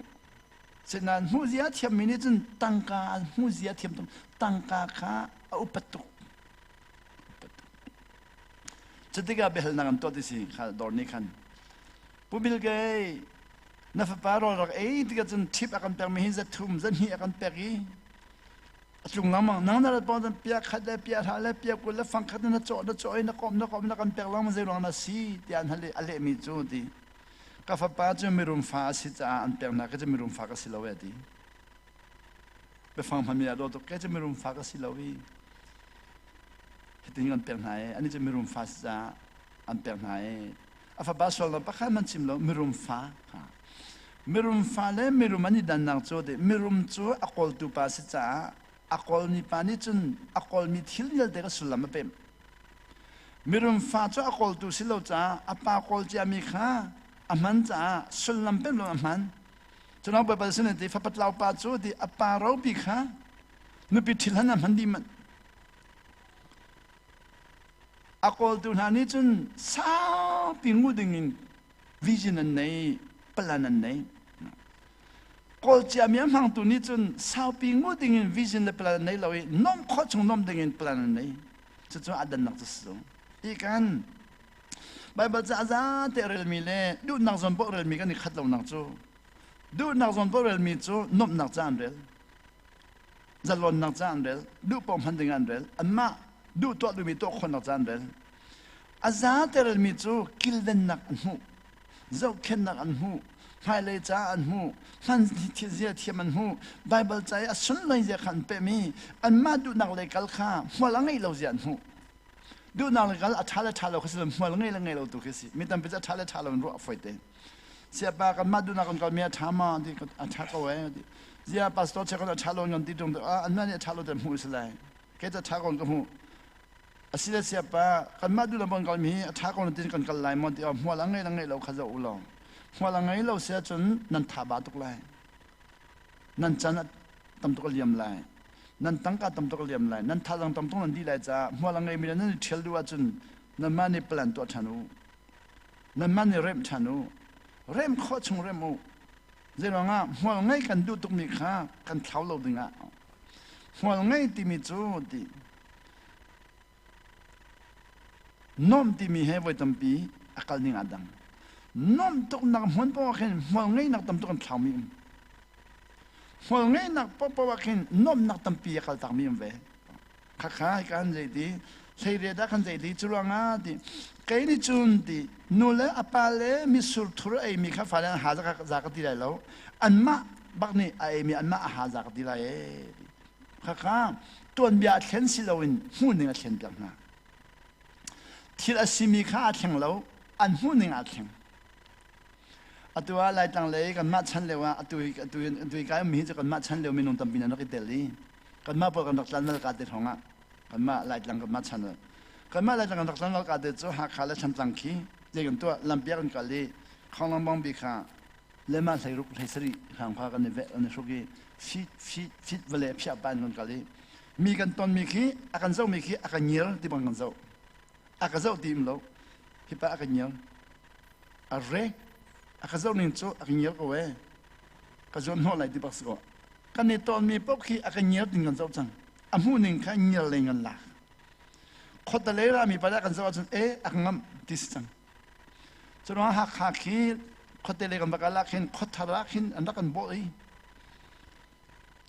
ฉะนั้นหูเสียเทียมมีนี่จนตั้งกาหูเสียเทียมตั้งกาข้าอุปตุจะติกาเบลนังตัวที่สิข้าดอร์นี่ขันผู้บิลเกย์นับฟ้าโรลักที่ก็จนทิปอาการเปิดมีหินจะทุ่มจะนี่อาการเปิดจุงน้ำมันนั่งนั่งปอนเปียขัดเลยเปียหาเลยเปียกุลเลยฟังขัดนั่นโจ้นักคอมนักการเปิดแล้วมันจะร้องน่ะสิที่อันอะไรมีจูดีก็ฟ้าป้าจะมีรุมฟ้าสิจะอันเปิดนักก็จะมีรุมฟ้าก็สิลาวดีไปฟังพามีอะไรตัวก็จะมีรุมฟ้าก็สิลาวีที่งั้นเปลี่ยนไหนอันนี้จะมีรุมฟ้าจะอันเปลี่ยนไหนอาฟ้าบาสโซลปะข้ามันชิมแล้วมีรุมฟ้ามีรุมฟ้าเลยมีรุมอันนี้ดันนักโจดมีรุมโจอากอลตุปาสิจ้าอากอลมีปานิจนอากอลมีทิลเยลเด็กสุลามเป็นมีรุมฟ้าโจอากอลตุสิโลจ้าอาปากอลจะมีข้าอามันจ้าสุลามเป็นลงอามันจนเอาไปประเสริฐที่ฟ้าปัดลาวปาโจที่อาปาเราปีข้านุปิทิลหันอามันดีมันอากอลตุนานี่จนสาวปิงูดึงวิจินันไหนปลานันไหน cô chia miếng hàng tu ní chun sao pi ngô đình vision le plan này lối nom khó chung nom đình plan này cho adan nak tu ikan Bible za te rel mi le du nak zon bo rel mi kan khat lo nak chu du nak zon bo rel mi chu nom nak chan rel zalon nak chan rel du pom han ding an rel amma du to du mi to khon nak chan rel aza te rel mi chu kilden nak an hu zo ken nak an hu hai le cha an hu han thi zia thiam an hu Bible chai a sun lai je khan pe mi amma du nak le kal kha hwalangai lo zian huดูนางเลยกันอัฐาเลยเขาสิมัวลงไงเราตัวเขาสิมีแต่เป็นอัฐาเลยเรารู้อ่ะไฟเต้เสียปากันมาดูนางกันมีอัฐามาที่อัฐาเขาไว้เสียปาสโตเช็คกันอัฐาลงยันที่ตรงตัวอันนั้นอัฐาเราจะมูสลายแค่จะอัฐากันก็มูสิเสียปากันมาดูนางกันมีอัฐากันที่กันกันไล่มันที่มัวลงไงเราเขาจะอุลองมัวลงไงเราเสียจนนันทาบาตุกไล่นันจันตั้มตุกเลียมไล่นั่นตั้งการทำตัวเลี้ยมไหลนั่นท่าลังทำตัวนั้นดีเลยจ้ามัวลังไงมีนั่นเชื่อดูว่าจนนั่นมันนี่เปลี่ยนตัวฉันูนั่นมันนี่เริ่มฉันูเริ่มข้อชงเริ่มมูเจ้าง่ะมัวลังไงกันดูตุกมีค่ากันเท้าเราดึงอ่ะมัวลังไงที่มีจูดีน้อมที่มีให้ไว้ตั้งปีอากาศนิ่งอัดังน้อมตุกนักมันพอแค่มัวลังไงนักทำตัวกันเท้ามีมัวไงนักปปว่ากินน้อมนักตั้มปีกัลตักมีมเวข้าข้ากันใจดีใช้เรียดกันใจดีจุลงาดีเกยนี่จุนดีนู่นเลยอปาเลมีสุรทุรไอมีข้าฟ้าเนี่ยหาจากที่ไหนแล้วอันมาบักนี่ไอมีอันมาหาจากที่ไหนข้าข้าตัวนี้อาเขียนสิเราอินหูหนึ่งอาเขียนกันนะที่อาศิมีข้าอาเขียนเราอันหูหนึ่งอาเขียนตัวอะไรต่างเลยกันมาชั้นเลวตัวกายมีจะกันมาชั้นเลวมีนงตั้มปีนันก็เตลีกันมาพอกันตักสันนักการเดินของกันมาอะไรต่างกันมาชั้นเลยกันมาอะไรต่างกันตักสันนักการเดินจู่หาขาและชั้นตั้งขี้เรื่องตัวลำเปียกันกันเลยของลำบางบีข้าเลมาใส่รุกใส่สรีทางพากันในเวในช่วงนี้ฟิตเวลาพิจารณากันกันเลยมีกันตอนมีขี้อาการเจ้ามีขี้อาการเยี่ยที่บางกันเจ้าอาการเจ้าทีมเราฮิปะอาการเยี่ยอะไรอาคาเจ้าหนึ่งโจอากินเยอะกว่าเว้ก็จนหัวไหลที่ปักสกอกันในตอนมีปุ๊บขี้อากินเยอะถึงกันเจ้าจังอาหูหนึ่งข้าเยอะเลยเงินหลักคนตะเลรามีปัญหากันเจ้าจนอากินงามที่จังจนว่าหักขี้คนตะเลกันบักลักเห็นคนทารักเห็นอันนั้นกันบ่อย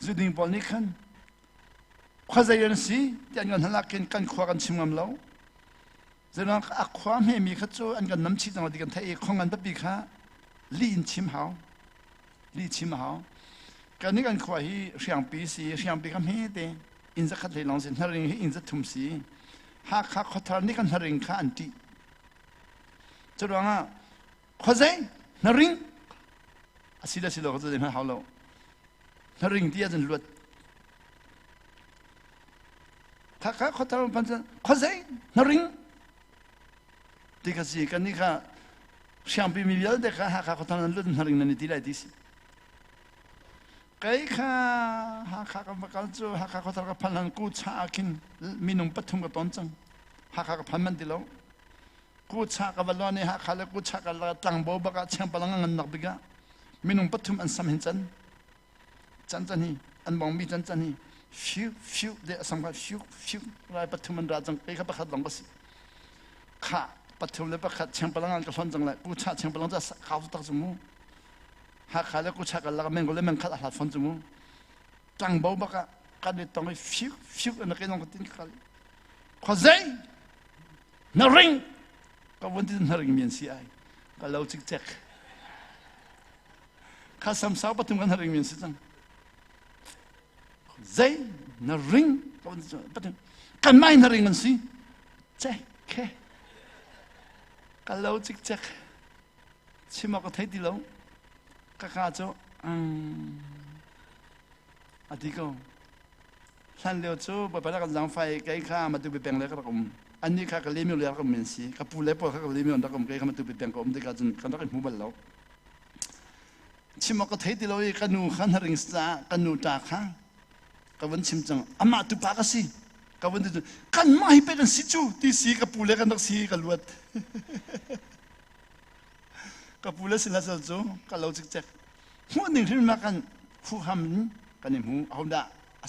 จุดนี้บอลนี้ขันข้าใจยันสิที่อันกันหักเห็นกันขวากันชิมงามแล้วจนว่าอักความให้มีข้าโจอันกันน้ำชีจังหวะที่กันไทยของกันตะปีข้าลีนชิมหาวลีชิมหาวกันนี้กันขวายเสียงปีสีเสียงปีคำนี้เตอินจะขัดเลยลองสินฮาริงอินจะทุ่มสีหากขดทานนี้กันฮาริงข้าอันตีจะร้องอ่ะข้าใจฮาริงสิลาเขาจะเดินหาเราฮาริงที่จะลวดหากขดทานพันธุ์ข้าใจฮาริงที่กันสิกันนี้ค่ะเสียงปีมีเยอะเด็กหากเขาทำนั้นลุ่นหาริงนันนี่ที่ไรดิสิใครข้าหากเขาบักลจูหากเขาทำกับพันธุ์กู้ชาคินมีนุ่มปัทุมกับต้นจังหากเขาพันมันติโลกู้ชากับวันนี้หากเขาเลิกกู้ชากับตังโบบักเชียงพลังงานนักบิกะมีนุ่มปัทุมอันสำเห็นจันนี่อันมองมีจันนี่ฟิวเดี๋ยวสังกัดฟิวไรปัทุมมันราจังใครเขาบักขัดลงก็สิข้าปัจจุบันเลยประคัดเชียงพลังงานก็ล้นจังเลยกูชาเชียงพลังจะข้าวตักจมูกหากขายแล้วกูชากันแล้วก็แมงก็เลยแมงขัดหัดฟันจมูกจังเบาบักกันเลยต้องไปฟิวอันนั้นก็ต้องกินกันข้าใจนาริงก็วันที่นาริงมีนสีไอก็เล่าจิกเจ๊กข้าสามสาวปัจจุบันนาริงมีนสีจังข้าใจนาริงก็วันที่ปัจจุบันกันไม่นาริงมันสีเจ๊แค่ก็เล่าจิกจักชิมก็ไทยดีแล้วก็ข้าจะอาทิตย์ก็ท่านเลี้ยวจูไปแล้วก็ยังไฟใกล้ข้ามาดูไปแปลงเลยก็ผมอันนี้ข้าก็เลี้ยงเลี้ยงก็เหมือนสิก็ปูเล็บข้าก็เลี้ยงแล้วก็ใกล้ข้ามาดูไปแปลงก็ผมได้ก็จนก็ต้องหูบันแล้วชิมก็ไทยดีแล้วก็นูขันหริงซ่าก็นูตาข้าก็วันชิมจังอามาตุปากสิก็วันที่กันไม่เป็นสิจูที่สีกับปูเล็กกันต้องสีกันลวดกับปูเล็กสิละเจ้าก็เราจิกจักหัวหนึ่งที่มากัน ผู้ทำกันในหูเอาด่า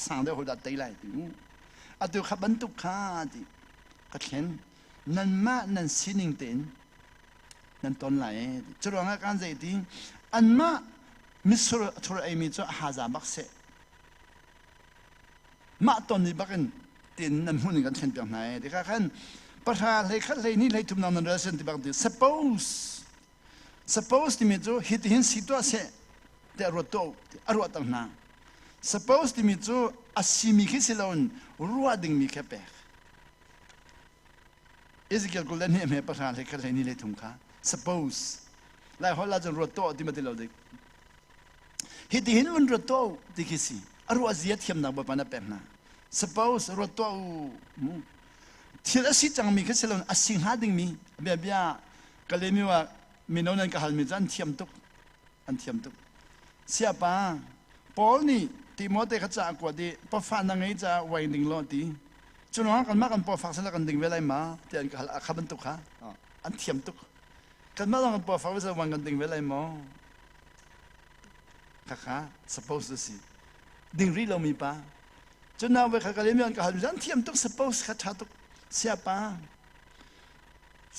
สั่งได้เขาด่าตีไรติมูอาตัวขับบรรทุกข้าติก็เห็นนั่นมานั่นสิ่งตินนั่นต้นไหลจุดรองการใจติอันมามิสุรทุรเอมิจ้าหาจาบักเสมาต้นนี้บักกันตินนั่นหุ่นกันเช่นแบบไหนที่ข้าขันประธานเลยขันเลยนี่เลยทุกนานนั่นเรื่องที่บักติ suppose ที่มิจ้าฮิตหินสิตัวเสแต่รถโตอรวดตั้งนา suppose ที่มิจ้าอาศิมิคิสิลอนรัวดึงมิแค่เปกEzekiel ก็เล่นเนี่ยประธานเลยขันเลยนี่เลยทุ่มข้า suppose ไล่เขาลาจนรถโตที่มาติเราเด็กฮิตหินวันรถโตที่คิสิอรวดเสียเทียมนักบ่ปานนับเป็นนะ suppose รถโตที่ละสิจังมีคิสิลอนอาศิงหาดึงมีเบียบยาก็เลยมีว่ามีโน่นนั่นก็หันมีจันเทียมตุกอันเทียมตุกเสียป้าปอลนี่ที่มอเตอร์เขาจะกว่าดีพอฟันนั่งไงจะไว้ดึงล้อตีจนว่ากันมากันพอฟังเสร็จกันดึงเวลามาเตียนก็ขับรรทุกฮะอันเทียมตุกกันมาลองกันพอฟังเสร็จวันกันดึงเวลามาค่ะ suppose สิดึงรีเรามีป้าจนน่าเวลากันเลยมีกันก็หันจันเทียมตุก suppose ขัดชัดตุกเสียป้า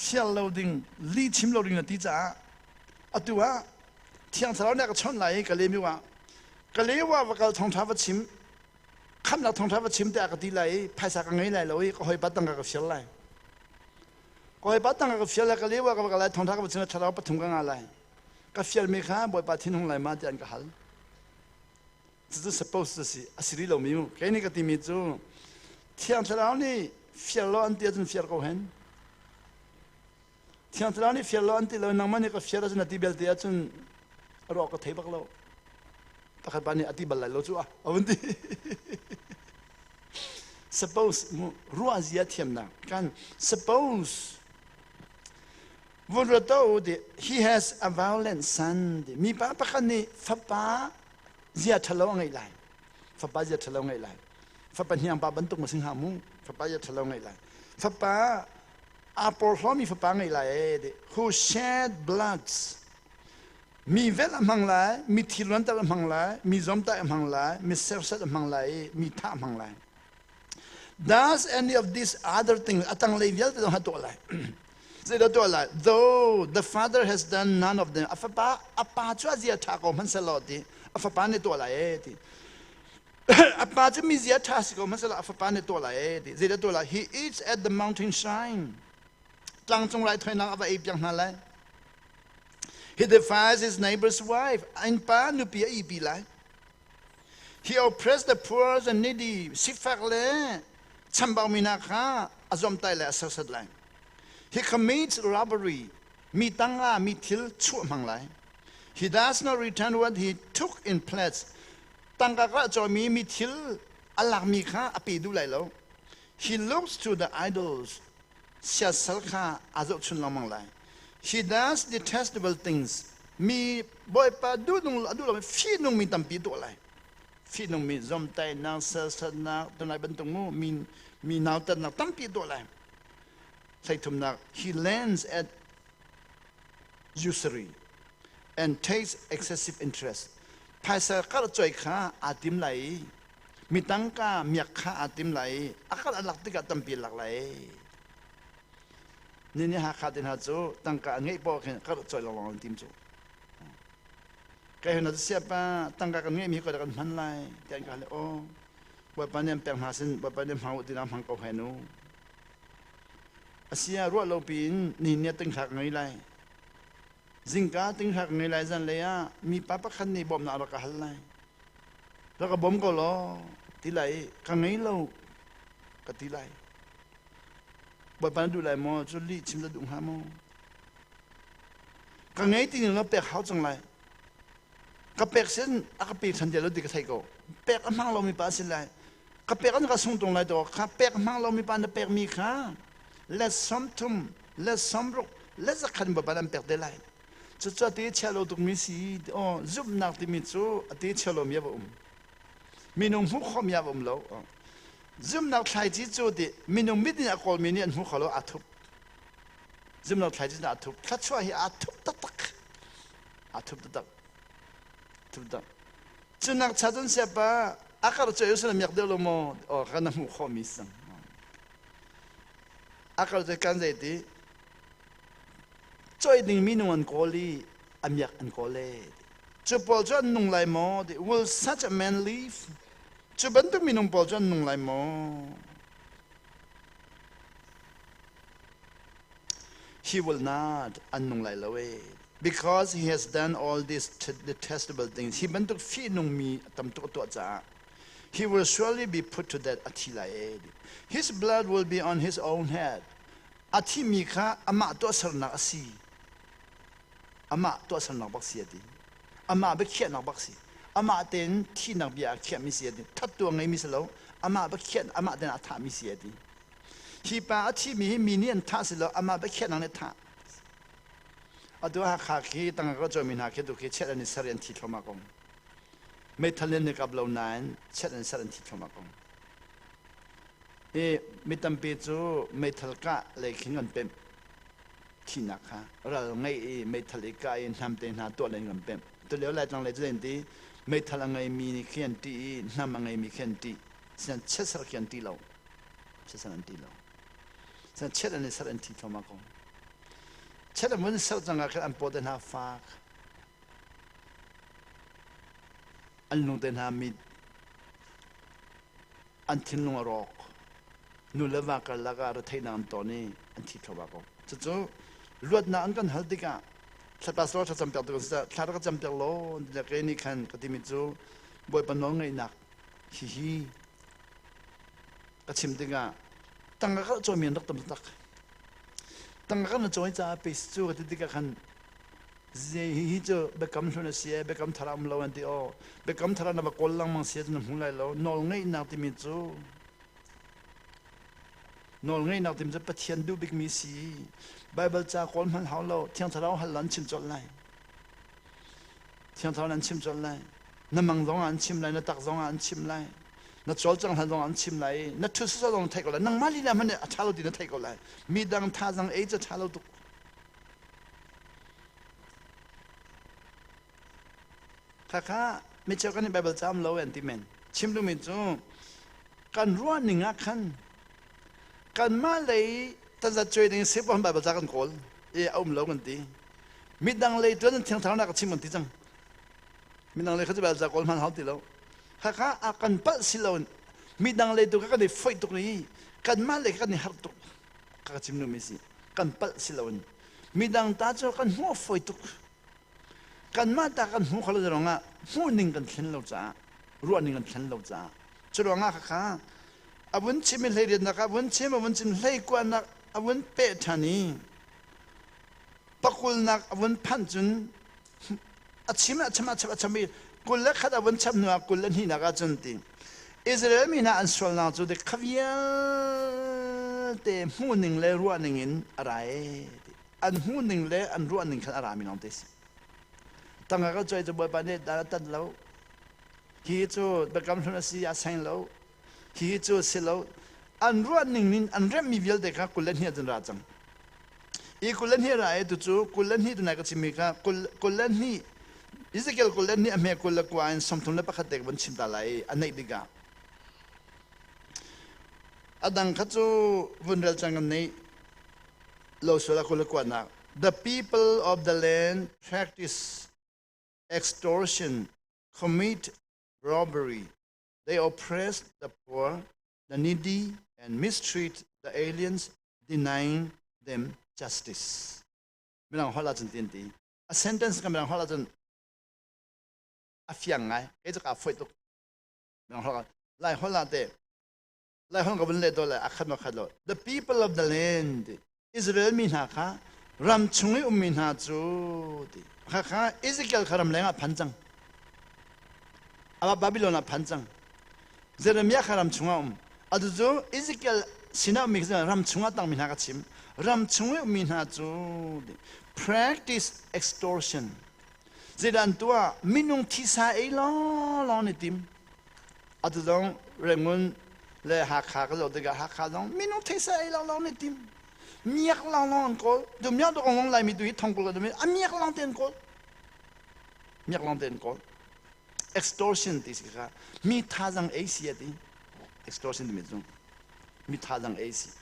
เชียร์เราดึงลีชิมเราดึงนาทีจ้าอัตัวเที่ยงเราเนี่ยก็ชนไหลก็เลยมีว่าก็เลยว่าเราทองท้าวัดชิมคำนักทองท้าวัดชิมแต่ก็ดีไหลภายสักไงไหลเลยก็ให้ปัตตังกับเชียร์ไหลก็ให้ปัตตังกับเชียร์แล้วก็เลยว่าก็อะไรทองท้าวัดชิมเราปฐมกันอะไรก็เชียร์มีข้าบ่อยปาทิ้งห้องไหลมาเดินก็หันจะ suppose สิอาศัยเรามีแค่นี้ก็ตีมีจู่เที่ยงเรานี่เชียร์เราอันเดียวจนเชียร์ก็เห็นที่อันตรายนี่เฟียร์ล้านที่เรานั่งมันนี่ก็เฟียร์จนอธิบายที่จนรอก็เทบักเราแต่ขัดบ้านนี่อธิบายเราจู่อ่ะเอาวันที่ suppose รัวเสียเทียมนะกัน suppose วันเราโตดิ he has a violent son ดิมีป้าปะคันนี่ฟ้าป้าเสียทะเลาะไงไรฟ้าป้าเสียทะเลาะไงไรฟ้าป้าเนี่ยป้าบรรทุกมาสิงหามุฟ้าป้าเสียทะเลาะไงไรฟ้าป้าอาปอลเขามีฝังไงล่ะwho shed bloods มีเวลามังไลมีทิลวันตะมังไลมีจอมตะมังไลมีเซลล์มังไลมีท่ามังไล does any of these other things อังเลยเยอะแต่ต้องหาตัวอะไรเสียตัวอะไร though the father has done none of them อาฟ้าอาป้าช่วยเสียท่าก็มันสลอดดิอาฟ้าเนี่ยตัวอะไรดิอาป้าจะมีเสียท่าสิก็มันสลอดอาฟ้าเนี่ยตัวอะไรดิเสียตัวอะไร he eats at the mountain shrineจังจงไรถอยนังเอาไปอีกอย่างนั้นเลย he defies his neighbor's wife อันป้าหนูเปียอีปีไร he oppressed the poor and needy สิฟักเลยฉันบ่าวมีนาคาอาจอมตายเลยสักสักเลย he commits robbery มีตังค์มีทิลชั่วมังไร he does not return what he took in pledge ตังค์ก็จะมีทิลอัลลักมีค่าอปีดูเลยแล้ว he looks to the idolsเสียสัลข้าอาจจะชุนลมังไล she does detestable things มีบ่อยปาดูนุ่งดูเราฟีนุ่งมีตั้มปีตัวอะไรฟีนุ่งมีจอมไตนางเสือสนาตัวไหนเป็นตรงนู้มีนาวตันนักตั้มปีตัวอะไรใส่ถุงนัก he lends at usury and takes excessive interest ภายสักก็จ่อยข้าอาติมไหลมีตั้งก้ามีข้าอาติมไหลอาการหลักที่กับตั้มปีหลักไหลนี่หาขาดหาจูตั้งการเงี้ยบอกเห็นก็จอยลองทีมจูแกเห็นเราเสียป้าตั้งการเงี้ยมีก็จะกันพันไล่แต่กันเลยโอ้ว่าปานเนี่ยแปลงหาสินว่าปานเนี่ยหาอุตินามหังเก่าให้นูอาเซียรัวเราปีนนี่เนี่ยตึงหักเงี้ยไล่จิงก้าตึงหักเงี้ยไล่จันเลยอ่ะมีป้าปักขันนี่บ่มนาเราก็หันไล่แล้วก็บ่มก็ล้อที่ไล่ข้างเงี้ยเราก็ที่ไล่บ่ปานดูแลมอจุลีชิมจะดุหามอกังไงที่เราเปกเขาจังไรกับเปกเส้นก็เปกทันเดียวเราดีกับไทยก็เปกมั่งเรามีปาสิไรกับเปกอันก็ส่งตรงไรตัวกับเปกมั่งเรามีปานเปกมีค่าและซ้ำทุ่มและซ้ำรุกและจะขันบ่ปานเปกได้ไรจะตีเชลโลตุกมีสีอ๋อจุบนักที่มีจูตีเชลโลมีบ่มีนุ่มหุกขมีบ่เราซึมนักไทยที่จูดิมินุมิดเนี่ยกอลมิเนี่ยหัวเขาเราอัทุบซึมนักไทยที่น่าอัทุบข้าช่วยให้อัทุบตักอัทุบตักทุบตัก chunak chadun sepa akar choyo sana miak delo mo o kana mu khomisang akar de kan zeti choi ding minung an koli amyak an kole chupol jon nung lai mo will such a man live chubantu minung pol jon nung lai mo he will not annung lai lawe because he has done all these detestable things. He bantuk fi nung mi tam to cha. He will surely be put to death atilaed. His blood will be on his own head. Ati mi kha ama to sarna asi. Ama to sarna baksi adi. Ama be khian na baksi. Ama ten thi na bia khian mi si adi. That tu ngai mi selo. Ama be khian ama ten atha mi si adi. He pa ati mi ni an tha selo ama be khian na tha. Adua khaki tang ko jomin ha ke du ke chet ani saren thi thoma kong metalen ne kablo nan chet ani saren thi thoma kong e mitam pe chu metal ka le khingan pem thina kha ral ngai e metalika in ham te na to le ngam pem to le la tang le jen ti metal ngai mi ni khian ti nam ngai mi khian ti san chet sar khian ti lo chet san ti lo san chet ani saren thi thoma kong Chela mun sau janga kan poden ha fa al nu den ha mi an tin nu ro nu le va ka la ga ra thai nam to ni an thi thoba ko chu luat na an kan hal dika sa pas ro cham pe to sa thar ka cham pe lo de ke ni khan ka ti mi chu boy pan no ngai nak hi ka chim dika tang ka cho mi nak tam tak tang ka na choi cha pe chu ka ti ka khan je hi cho be kam thuna sia be kam tharam lo an ti o be kam thara na ba kol lang mang sia na hung lai lo nol ngai na ti mi chu nol ngai na tim cha pathian du big mi si bible cha kol man hau lo thiang tharau hal lan chim chol lai thiang tharau lan chim chol lai na mang dong an chim lai na tak dong an chim lai na chol chang han dong an chim lai na thu su dong thai ko lai nang mali la man a thalo di na thai ko lai mi dang tha jang e cha thalo tu kha mi chau kan bible cham lo an ti men chim lu mi chu kan ruan ni nga khan kan ma lei ta za choi ding se pon bible cha kan kol e om lo kan ti mi dang lei tu thiang thang na ka chim man ti chang mi dang lei kha bible cha kol man hau ti lo kha akan pal silon mi dang lei tu ka ni foi tu ni kan ma lei ka ni har tu ka chim nu mi si kan pal silon mi dang ta cho kan ho foi tu kan ma ta kan hu khalo ronga hu ning kan thlen lo cha ruan ning kan thlen lo cha churonga kha abun chim le ri na ka bun chim abun chim lei kwa na abun pe thani pakul nak abun phan chun achima chama chami kul la khat abun cham nu kul la ni na ka chun ti Israel mi na an sol na chu de khavia te hu ning le ruan ning in arai an hu ning le an ruan ning khan ara mi nom te tanga ka choi chu boy pa ne da tan lo hi chu be kam thuna si a sain lo hi chu se lo an ruan ning nin an rem mi vel de ka kulen hi jan ra chang e kulen hi ra e tu chu kulen hi tu na ka chimi ka kulen hi Ezekiel kulen ni ame kul kwa in somthum le pakhat tek ban chim ta lai anai diga adang kha chu vunrel changam nei lo sola kul kwa na the people of the land practice extortion, commit robbery. They oppress the poor, the needy, and mistreat the aliens, denying them justice. Milang hola chen tin ti. A sentence ka milang hola chen a fiang ngai, e ka foi tu. Milang hola lai hola te. Lai hola ka bun le to la akhat ma khalo. The people of the land, Israel min ha kha ram chungi min ha chu ti. kha Ezekiel kharam lenga panjang aba Babylon panjang Jeremiah kharam chunga adujo Ezekiel sina mixan ram chunga tang min ha ka chim ram chunga min ha chu practice extortion zedan tua minung thisa e lo ni tim adujo remun le ha kha ka lo de ga ha kha long minung thisa e lo ni tim miak lang ko du miak do ngong lai mi du thong ko do mi miak lang ten ko extortion ที่สิค่ะมีท่าจังเอเชียที่ extortion ที่มีท่าจังเอเชีย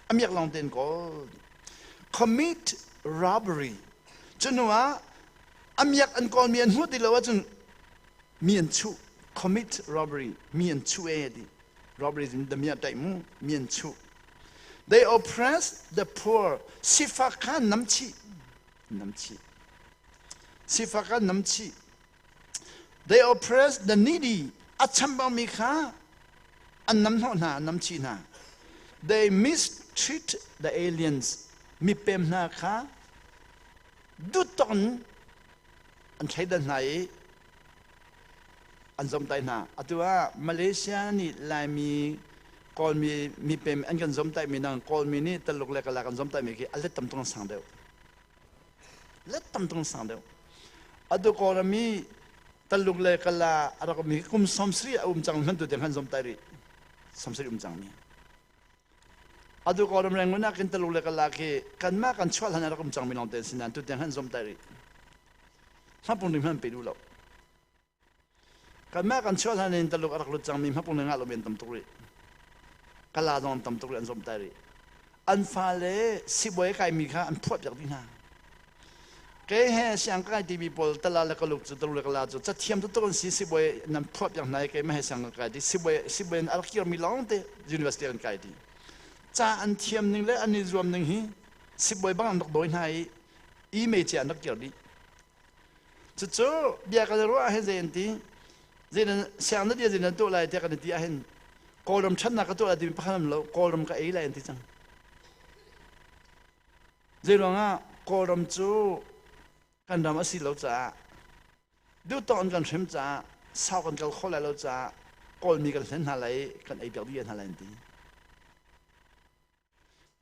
อเมริกาลองเต้นก็ commit robbery จนว่าอเมริกาอันก่อนมีอันหัวติดแล้วว่าจนมีอันชู commit robbery มีอันชูดิ robbery จะมีอะไรมั้งมีอันชู they oppress the poor สิฟักกันน้ำชีสิฟักกันน้ำชี they oppress the needy อัจฉริยะมีค่าอันน้ำหน้าน้ำชีน่ะ they mistreat the aliens มีเป็นหน้าค่าดุตอนอันใช้ด้านไหนอันสมใจน่ะอันตัวมาเลเซียนี่ลายมีก่อนมีเป็นอันกันสมใจมีนางก่อนมีนี่ตลกเล็กๆกันสมใจมีกี่อันเล็กตั้มตรงสังเดียวเล็กตั้มตรงสังเดียวอันตัวก่อนมีตลกเล็กๆอะไรก็มีคุมสมศรีจังมันตัวเดียวกันสมใจรีสมศรีจังมีอันตัวก่อนแรงมันนักกินตลกเล็กๆกี่กันมากกันช่วยหันอะไรก็จังมีน้องเต้นสินันตัวเดียวกันสมใจรีถ้าปุ่นหนึ่งมันไปดูแล้วกันแม่กันช่วยท่านเองตลกอะไรก็จังมีถ้าปุ่นหนึ่งเราเป็นตำตุรีกันลาดองตำตุรีอันสมใจรีอันฟ้าเล่สิบวัยใครมีค่าอันพวดจากที่นั่นแกเห็นเสียงใครที่มีปอลตลาดแล้วก็ลุกจุดตลกลาจุดจะเทียมตัวต้นสิบวัยนั้นพวดอย่างไหนแกไม่ให้เสียงใครที่สิบวัยอะไรที่เรามีล้องเตยูนิเวอร์ซิตี้กันใครที่จ้าอันเทียมหนึ่งและอันนี้รวมหนึ่งฮีสิบวัยบางอันตกโดยไหนอีเมจอันตกเกี่ยวดีจู่ๆเบียกันรู้ว่าเห็นเจนที่เจนเสียงนั่นเดียวเจนตัวอะไรเท่ากันที่เห็นกอลมชั้นนักตัวอะไรที่มีพันธุ์แล้วกอลมก็เอไลน์ที่จังเจนว่ากอลมจู่กันดำอาศัยเราจ้าดูตอนกันเชื่อมจ้าสาวกันกันข้ออะไรเราจ้ากอลมีกันเส้นอะไรกันไอเดียดีอะไรที่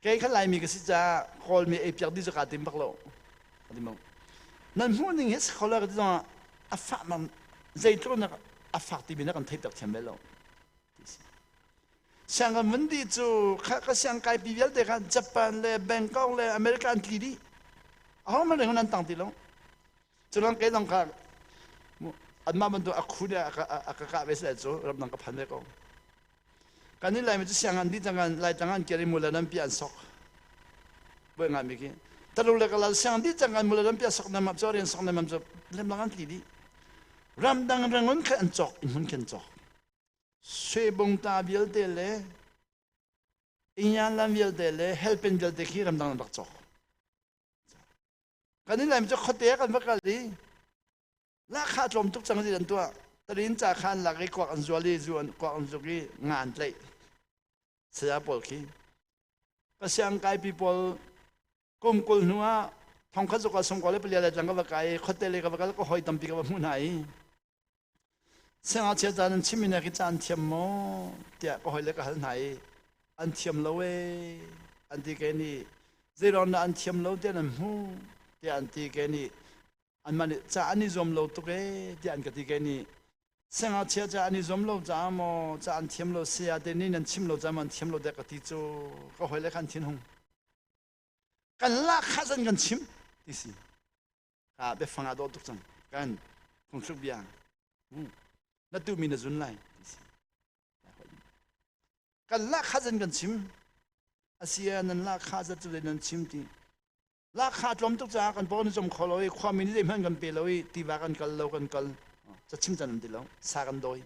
แกขันไลมีกันสิจ้ากอลมีไอเดียดีจะการติมบักเราที่มั้งนั่นพูดอย่างนี้เขาเรียกว่าอาฟักมันใจตรงนั้นอาฟักที่มีนักการเทตักเทียมไปแล้วเสียงกันมันดีจู่ข้าเสียงไกลปีเดียวเด็กกันญี่ปุ่นเลยแบงกอกเลยอเมริกันทีดีเอามันเรื่องนั้นต่างที่แล้วจุดนั้นแกต้องการอันมาบรรทุกคุณเนี่ยอากาศเวสเลยจู่รับนั่งกับพันเด็กกันนี่เลยมันจะเสียงกันดีจังกันไล่จังกันเกี่ยวกับมูลนั้นเปลี่ยนสกเบื่องานมีกี่ตลอดเลยก็เราเสียงดีจังกันมูลนั้นเปลี่ยนสกนั้นมาจอเรียนสกนั้นมาจบเล่มนั้นทีดีรำดังเรื่องนั้นแค่อันจอกอินมันแค่จอกเชื่อบงตาเบียลเตเลอินยันลำเบียลเตเลเฮลเป็นเบียลเตคีรำดังบักจอกกันนี่แหละมันจะขัดแย้งกันมากเลยและข้าจมทุกสังที่ดันตัวตอนนี้จากขันหลักไอ้กวักอันจวลีจวนกวักอันจุกีงานเลยเสียปอลคีก็เสียงไกปีปอลกุมกุลนัวทองขัดสุกสมกอลเลยเปลี่ยนจังก็ว่าไกขัดเตเลก็ว่าไกแล้วก็หอยตั้มปีก็ว่ามุ่งไหนเสียงอาเจียจานันชิมินักจานเทียมโมเดียก็หอยเล็กก็หันไหนอันเทียมเลวอันที่แกนี่เจรอนอันเทียมเลวเดียนันหูเดียอันที่แกนี่อันมันจะอันนี้จอมเลวตัวเดียอันที่แกนี่เสียงอาเจียจะอันนี้จอมเลวจ้าโมจะอันเทียมเลวเสียเดนี่นันชิมเลวจ้ามันเทียมเลวเด็กก็ที่จูก็หอยเล็กอันทิ้งหงกันลากข้าจันกันชิมที่สิเบฟังอาดอทุกจังกันคงชุบยางนั่นตัวมีนจุนไลกันลักข้าจันกันชิมอาเซียนั่นลักข้าจันจุดนั้นชิมที่ลักข้าจอมตุกจากกันพอนี่จอมขอเลยความมีนิสัยเหมือนกันเปเลยที่ว่ากันกันเรากันกันจะชิมจันนั่นที่แล้วสากันโดย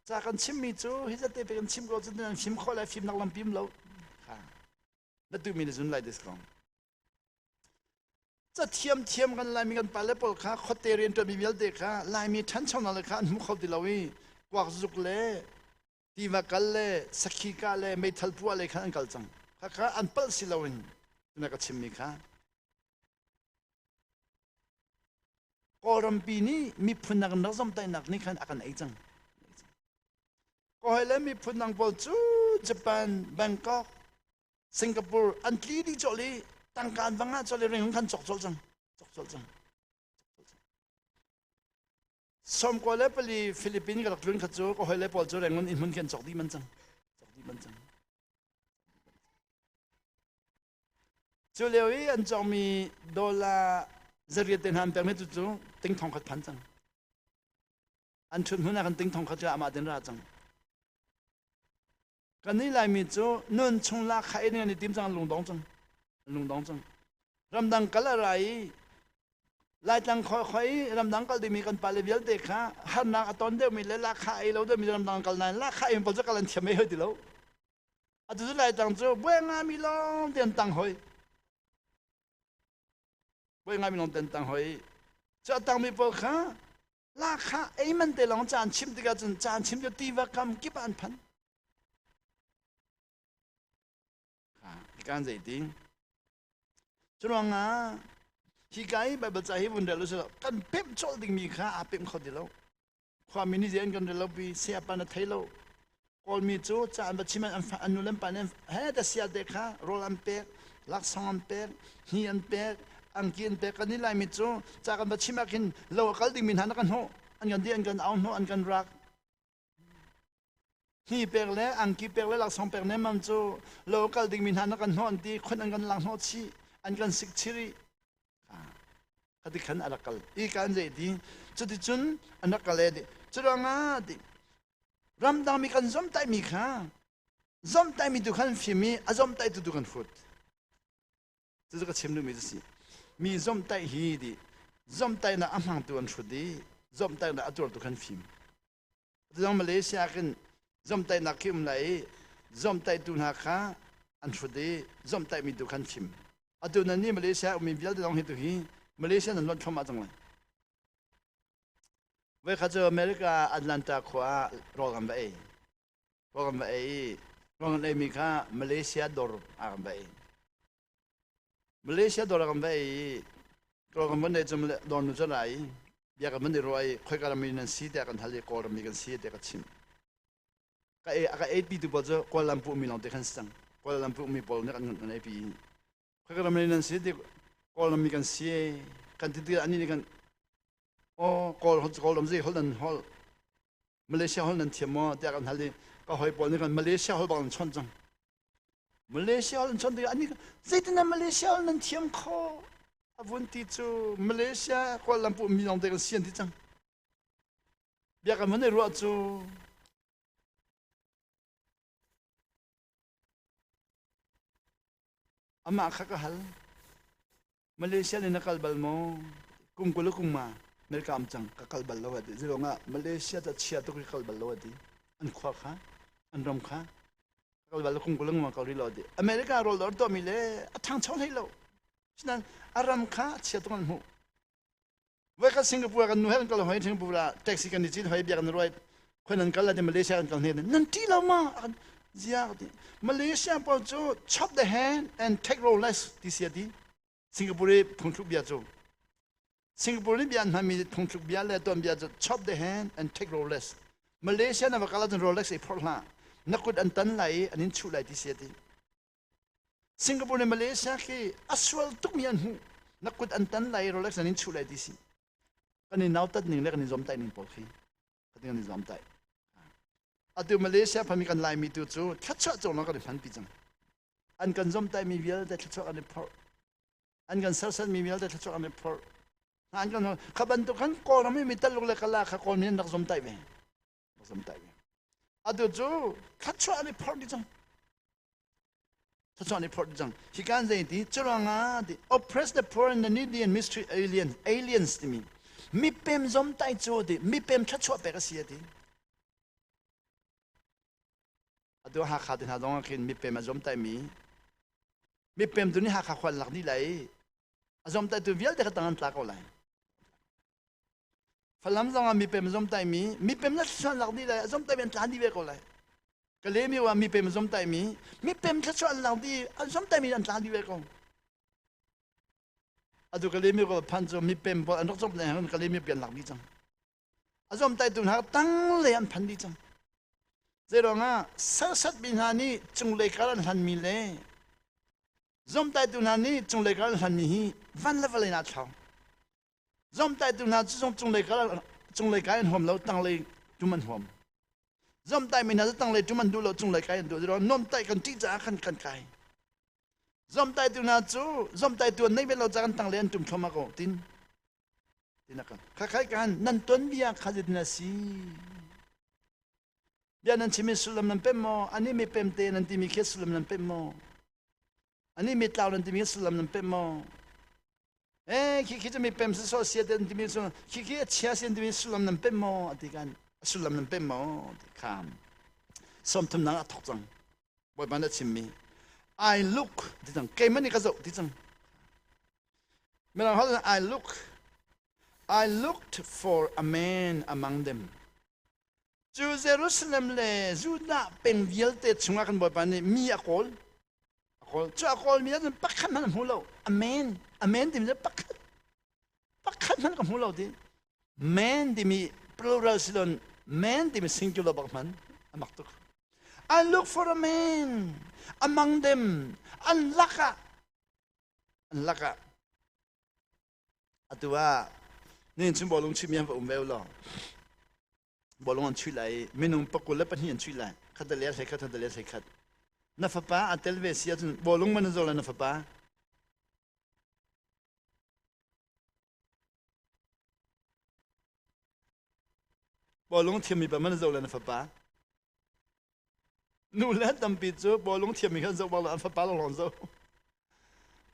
จากกันชิมมีจูฮิจะเตะไปกันชิมก็จะนั่นชิมข้อแล้วฟิล์มนักลำพิมพ์เรานั่นตัวมีนจุนไลดิสกองจะเทียมกันลายมีกันไปแล้วปลค่ะคอเตเรียนตัวมีเวลเด็กค่ะลายมีชั้นช่องนั่นเลยค่ะมุขเขาติลาวีกวักจุกเล่ตีมากัลเล่สักขีกาเล่ไม่ทัลปัวเล่ค่ะอันกัลจังค่ะอันเปิลสิลาวินนั่นก็ชิมมีค่ะกอรัมปีนี้มีพูนักนักสมใจนักนี่ค่ะอาการไอจังก็ให้เล่มีพูนักบอลจูญี่ปุ่นแบงกอกสิงคโปร์อันที่ดีจอลีตั้งการฟังงานจอลีเรื่องขันจกจังสมกว่าเล่ไปฟิลิปปินส์กับกลุ่มขัดโจก็ให้เล่ปอลโจเรื่องนั้นอินมันเขียนจกดีมันจังจูเลียอันจอมีดอลลาร์จะเรียนเต็นหันเปลี่ยนไม่จุดติ้งทองขัดพันจัง อันชุนหัวหน้ากันติ้งทองเขาจะมาเดินราจังกันนี้ลายมีจูนุ่นชงลาขายเนี่ยนี่ติมจังลุงดองจังรำดังกัลอะไรลายจังคอยรำดังกัลดีมีกันปาเลเบียลเด็กฮะฮันนักตอนเดียวมีเลลาขายเราเดียวมีรำดังกัลนั้นลาขายมันพอจะกัลนั้นเชื่อไม่เหรอดิเราอาจจะลายจังจูเบื้องามีลองเตียนตังหอยเบื้องามีลองเตียนตังหอยจะตังมีพอค่ะลาขายมันเตลองจานชิมติกาจานชิมจะตีว่าคำกี่ปานพันการใจดิ้งจุดว่างาฮิกายแบบใจให้บุญเดลุสละกันเพ็มโจลดิ้งมีค่าเพ็มเขาเดลล์ความมินิเจนกันเดลล์บีเสียปานเทโลกอลมีจูจานบัชิมันอันนุเลมปานเนเฮดเสียเด็กค่ะโรลัมเปกลักซองเปกฮีอันเปกอังกินเปกกันนี่ลายมีจูจากกันบัชิมากินโลกัลดิ้งมินหันกันโหอันกันดีอันกันเอาโหอันกันรักฮีเปกเล่อังกีเปกเล่ลักซองเปกเนี่ยมันจูโลกัลดิ้งมินหันกันโหอันที่คนอันกันลังโหชีอันกันสิกชิรีคดีขันอันกัลอีการใจดีจุดที่จุนอันกัลเลยดิจุดว่างาดิรำดังมีกันซอมไตมีค่ะซอมไตมีดูขันฟิมีอาซอมไตดูขันฟุตจุดก็เชื่อมดูมีสิมีซอมไตฮีดิซอมไตน่ะอัมหังตัวอันฟุตดีซอมไตน่ะอัตัวดูขันฟิมจุดมาเลเซียกันซอมไตนักคิมไหลซอมไตดูนักค่ะอันฟุตดีซอมไตมีดูขันฟิมอัตัวนั้นนี่มาเลเซียมีวิลด์ลองเห็นตัวฮีมาเลเซียนั้นลดเข้ามาจังเลยเวลาเจออเมริกาแอตแลนตาขวารอกันไปรอกันมีค่ามาเลเซียดอร์กันไปมาเลเซียดอร์กันไปรอกันวันเดียวจะดอนจะไหลอยากกันวันเดียวรวยค่อยกันมีนันซีแต่กันทะเลกอร์มีกันซีแต่กันชิมก็ปีตัวจะกัวลัมพูมีน้องเด็กขันสังกัวลัมพูมีบอลเนี่ยกันกันปีค่อยกันมีนันซีแต่กัวลัมมีกันซีกันที่อันนี้กันโอ้กอลลำซีฮอลนันฮอลมาเลเซียฮอลนันเทียมแต่กันทะเลก็หอยปอนี่กันมาเลเซียฮอลบอลชนจังมาเลเซียฮอลชนตัวอันนี้ใจตั้งแต่มาเลเซียฮอลนันเทียมข้ออาวุธที่จูมาเลเซียกัวลัมพูมีน้องเด็กกันเสียนที่จังอยากกันมันได้รู้จูอามาข้าก็ฮัลมาเลเซียในนักการบอลโมกุ้งกุลกุ้งมาเมริกาจังกัลบัลลาวดีจิโร่งะมาเลเซียจะเชียร์ตุกิกัลบัลลาวดีอันขวาค่ะอันรำค่ะกัลบัลลกุ้งกุลกุ้งมาเกาหลีลาวดีอเมริกาโรลดอร์ตัวมีเล่ทางช่องให้เราฉะนั้นอารมณ์ค่ะเชียร์ตรงนั้นหูเวลาสิงคโปร์กันนู่นกันเราหอยสิงคโปร์ละแท็กซี่กันนี่จีนหอยเบียกันรวยคนนั้นกันละที่มาเลเซียกันเนี่ยนั่นที่เรามาเสียดีมาเลเซียพอจู chop the hand and take rollers ที่เสียดีสิงคโปร์พุ่งทุกเบียจูสิงคโปร์นี่เบียนทำมีพุ่งทุกเบียเลยตัวเบียจะ chop the hand and take rollers มาเลเซียน่ะว่ากันละตัว rollers ไอ้พอลล่ะนักกุดอันตันไหลอันนี้ชูไหลที่เสียดีสิงคโปร์ในมาเลเซียคืออัศวลทุกมีอันหูนักกุดอันตันไหล rollers อันนี้ชูไหลที่สิกันนี่นาวตัดหนึ่งแล้วกันนี่จอมไตหนึ่งพอคือกันนี่จอมไตอาตัวมาเลเซียพอมีกันไล่มีตัวจูทัชชะจงแล้วก็ได้พันปีจังอันกันจอมไตมีเวลแต่ทัชชะอันนี้พออันกันเซอร์เซนมีเวลแต่ทัชชะอันนี้พออันกันขบันตุกันก่อนไม่มีตลกเลยกันละข้าก่อนมีนักจอมไตไหมนักจอมไตไหมอาตัวจูทัชชะอันนี้พอดีจังทัชชะอันนี้พอดีจังที่การใจดีจุดงาดี oppress the poor and the needy and mistreat aliens ที่มีเป็นจอมไตจูดีมีเป็นทัชชะไปก็เสียดีตัวหาขาดหาดองกินมีเป็นมาจอมไตมีเป็นตัวนี้หาขาควันหลักนี่เลยจอมไตตัวเวียลเด็กตั้งอันตรายก็เลยฝรั่งจงมีเป็นมาจอมไตมีเป็นนักชนหลักนี่เลยจอมไตเป็นทหารดีเวก็เลยก็เลยมีว่ามีเป็นมาจอมไตมีเป็นนักชนหลักดีจอมไตมีอันทหารดีเวก็ตัวก็เลยมีว่าพันจอมมีเป็นพออันรักจอมไตก็เลยมีเป็นหลักดีจังจอมไตตัวหาตั้งเลยอันพันดีจังเจ้าหน้าสัตบินหานี่จงเล็กการหันมีเล่จอมไตตุนานี่จงเล็กการหันมีวันละวันเลยนะชาวจอมไตตุนาจงเล็กการหัวเราตั้งเลยจุมันหัวจอมไตไม่น่าจะตั้งเลยจุมันดูเราจงเล็กการดูเราโน้มไตกันที่จะขันกันไกจอมไตตุนาจอมไตตัวนี้เป็นเราจะกันตั้งเลยจุ่มชมาโกติน tinakan khakai kan nan ton bia khajit na si bia nan chimi sulam nan pemmo ani mi pemte nan timi khe sulam nan pemmo ani mi tlaw nan timi sulam nan pemmo ki mi pem so sia nan timi so ki chia sin timi sulam nan pemmo atikan sulam nan pemmo kan som tum na thok chang boy ban da chimmi I look ditang kay mani ka zo ditang melang hal I looked for a man among them to Jerusalem le juda peng vielte chunga kan boy ban mi akol chu akol mi dan pakhan man hulo amen dim pakhan man kam hulo di man dimi plural silon man dimi singular bakman amaktuk I look for a man among them anlaka atua nin chim bolong chimian ba umelo bolong an chui lai minung pakul la pan hian chui lai khadalia sai khat na fapa atelve sia chun bolong man zola na fapa bolong thiami ba man zola na fapa nu la tampi chu bolong thiami khan zo bala an fapa long zo